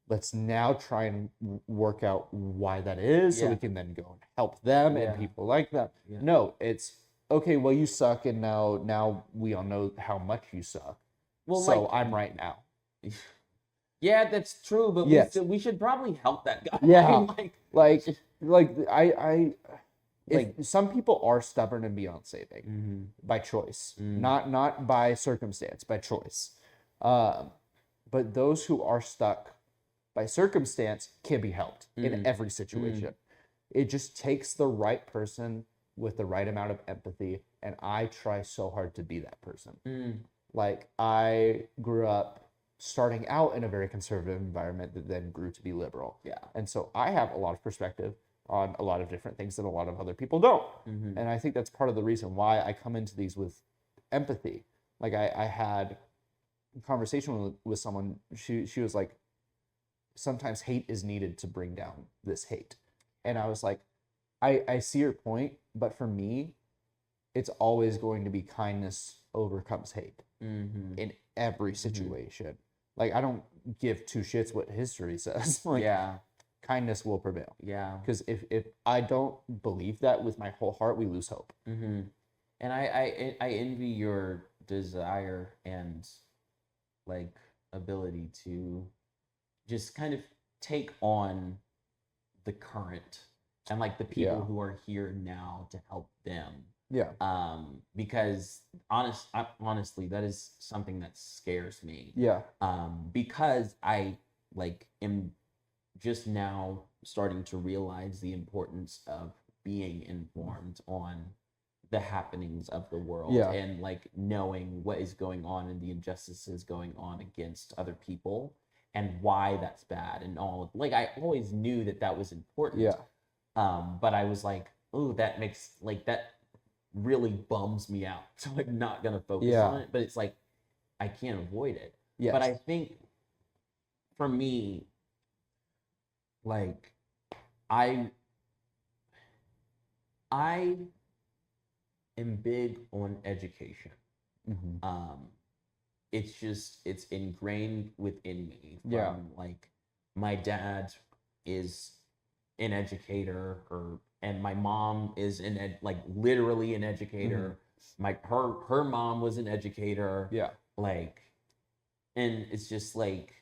Let's now try and work out why that is, so we can then go and help them and people like them. No, it's okay. Well, you suck, and now we all know how much you suck. Well, so I'm right now. Yeah, that's true, but we should probably help that guy. Yeah, some people are stubborn and beyond saving by choice, not by circumstance, by choice. But those who are stuck by circumstance can be helped in every situation. It just takes the right person with the right amount of empathy, and I try so hard to be that person. Like, I grew up starting out in a very conservative environment that then grew to be liberal. And so I have a lot of perspective on a lot of different things that a lot of other people don't. And I think that's part of the reason why I come into these with empathy. Like, I had a conversation with someone, she was like, sometimes hate is needed to bring down this hate. And I was like, I see your point, but for me, it's always going to be kindness overcomes hate in every situation. Like, I don't give two shits what history says. Like, kindness will prevail. Because if I don't believe that with my whole heart, we lose hope. And I envy your desire and like ability to just kind of take on the current and like the people who are here now to help them. Because honestly, that is something that scares me. Because I like am just now starting to realize the importance of being informed on the happenings of the world and like knowing what is going on and the injustices going on against other people and why that's bad and all. Like, I always knew that was important. But I was like, oh, that makes like that really bums me out. So I'm not gonna focus on it. But it's like I can't avoid it. But I think for me, like I am big on education. It's ingrained within me from like my dad is an educator, and my mom is literally an educator. Her mom was an educator. Like, and it's just like,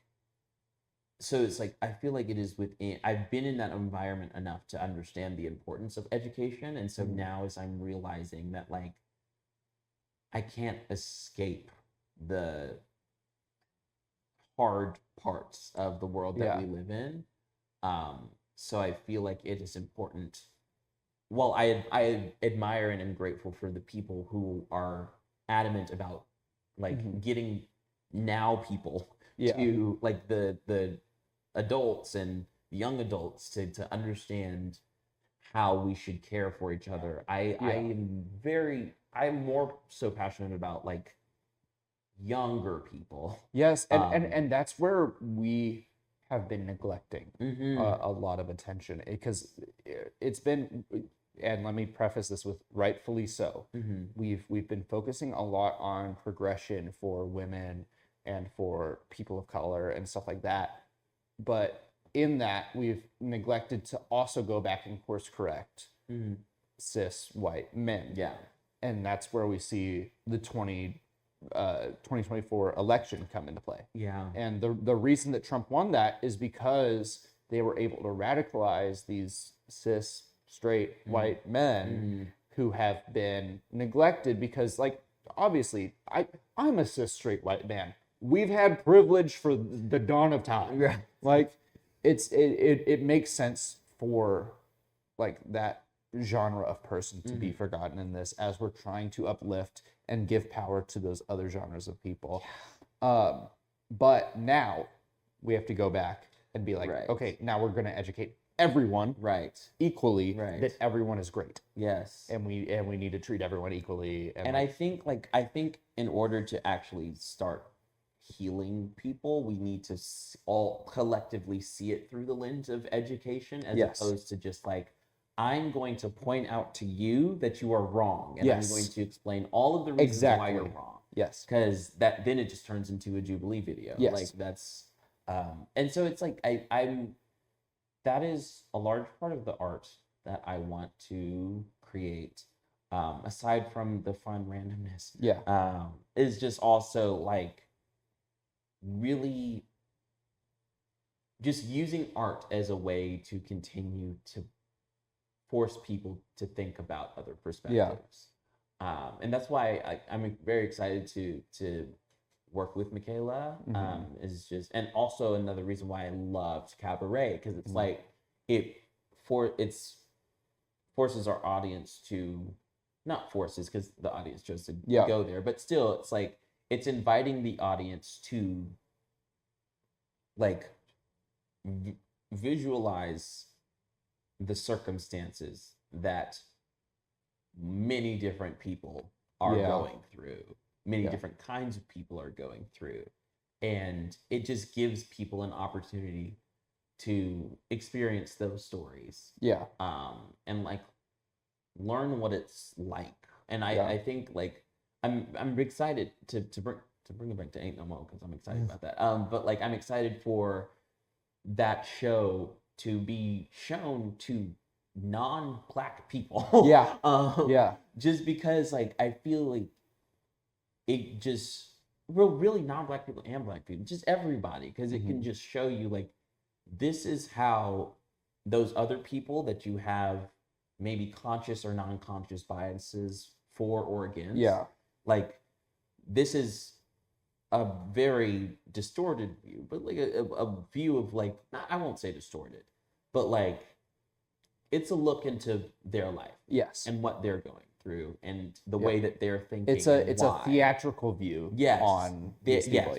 so it's like I feel like it is within. I've been in that environment enough to understand the importance of education, and so now as I'm realizing that like I can't escape the hard parts of the world that we live in. So I feel like it is important. Well, I admire and am grateful for the people who are adamant about like getting now people to like the adults and young adults to understand how we should care for each other. I'm more so passionate about like younger people. And that's where we have been neglecting a lot of attention, because it's been, and let me preface this with rightfully so, we've been focusing a lot on progression for women and for people of color and stuff like that, but in that we've neglected to also go back and course correct cis white men. And that's where we see the 2024 election come into play. And the reason that Trump won that is because they were able to radicalize these cis straight white men who have been neglected, because like obviously I'm a cis straight white man. We've had privilege for the dawn of time. Like it makes sense for like that genre of person to be forgotten in this, as we're trying to uplift and give power to those other genres of people. But now we have to go back and be like, okay, now we're going to educate everyone equally that everyone is great. And we need to treat everyone equally. And I think in order to actually start healing people, we need to all collectively see it through the lens of education, as opposed to just like, I'm going to point out to you that you are wrong, and I'm going to explain all of the reasons why you're wrong. Yes. Because then it just turns into a Jubilee video. Yes. Like that's and so it's like I'm that is a large part of the art that I want to create. Aside from the fun randomness. Yeah. Is just also like really just using art as a way to continue to force people to think about other perspectives. And that's why I'm very excited to work with Michaela. Is just, and also another reason why I loved Cabaret, because it's like it forces our audience to, not forces because the audience chose to go there, but still it's like it's inviting the audience to like visualize the circumstances that many different people are going through, many different kinds of people are going through, and it just gives people an opportunity to experience those stories, and like learn what it's like. And I think like I'm excited to bring it back to Ain't No Mo, because I'm excited about that. But like I'm excited for that show to be shown to non-Black people. Just because like I feel like it just really non-Black people and Black people, just everybody, because it can just show you like this is how those other people that you have maybe conscious or non-conscious biases for or against. Like this is a very distorted view, but like a view of like, I won't say distorted, but like it's a look into their life. And what they're going through and the way that they're thinking. It's a theatrical view on these people.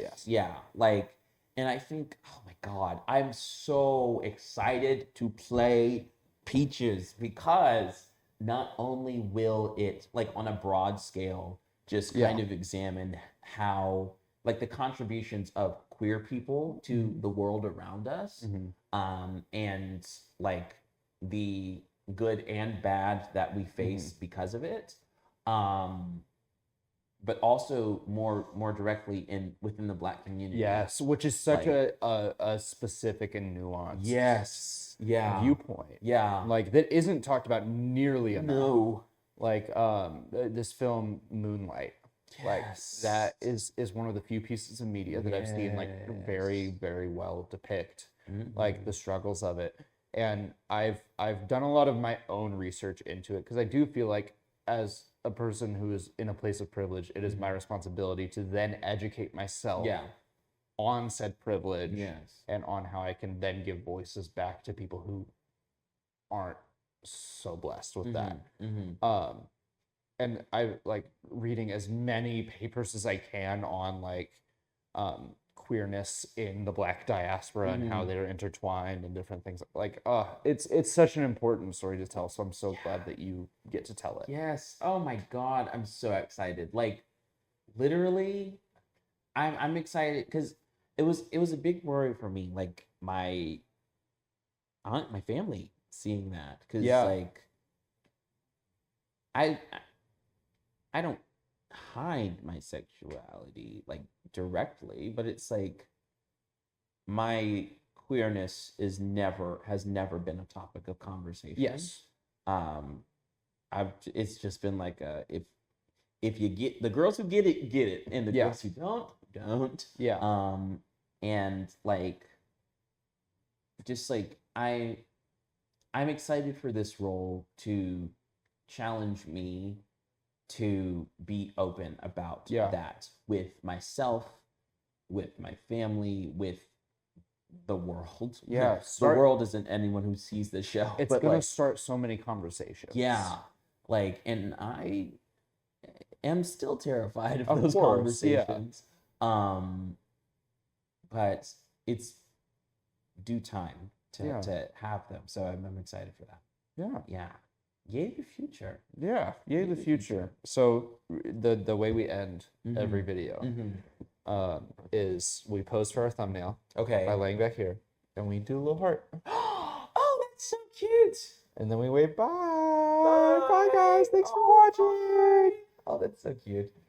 Like, and I think, oh my God, I'm so excited to play Peaches, because not only will it like on a broad scale just kind of examine how like the contributions of queer people to the world around us, and like the good and bad that we face because of it, but also more directly within the Black community. Which is such like, a specific and nuanced viewpoint. Like that isn't talked about nearly enough. Like this film Moonlight. Like that is one of the few pieces of media that I've seen like very, very well depict like the struggles of it. And I've done a lot of my own research into it, because I do feel like as a person who is in a place of privilege, it is my responsibility to then educate myself on said privilege and on how I can then give voices back to people who aren't so blessed with that. And I like reading as many papers as I can on like queerness in the Black diaspora and how they're intertwined and different things. Like it's such an important story to tell, so I'm so glad that you get to tell it. Oh my God, I'm so excited. Like literally I'm excited because it was a big worry for me, like my aunt, my family seeing that, because like I don't hide my sexuality like directly, but it's like my queerness has never been a topic of conversation. It's just been like if you get the girls who get it, and the girls who don't. And like just like I'm excited for this role to challenge me to be open about that with myself, with my family, with the world. The world isn't anyone who sees this show. It's gonna start so many conversations. Like, and I am still terrified of those conversations. But it's due time to have them. So I'm excited for that. Yay the future. Yay the future. So the way we end every video is we pose for our thumbnail by laying back here, and we do a little heart. Oh, that's so cute. And then we wave bye. Bye, guys. Thanks for watching. Oh, that's so cute.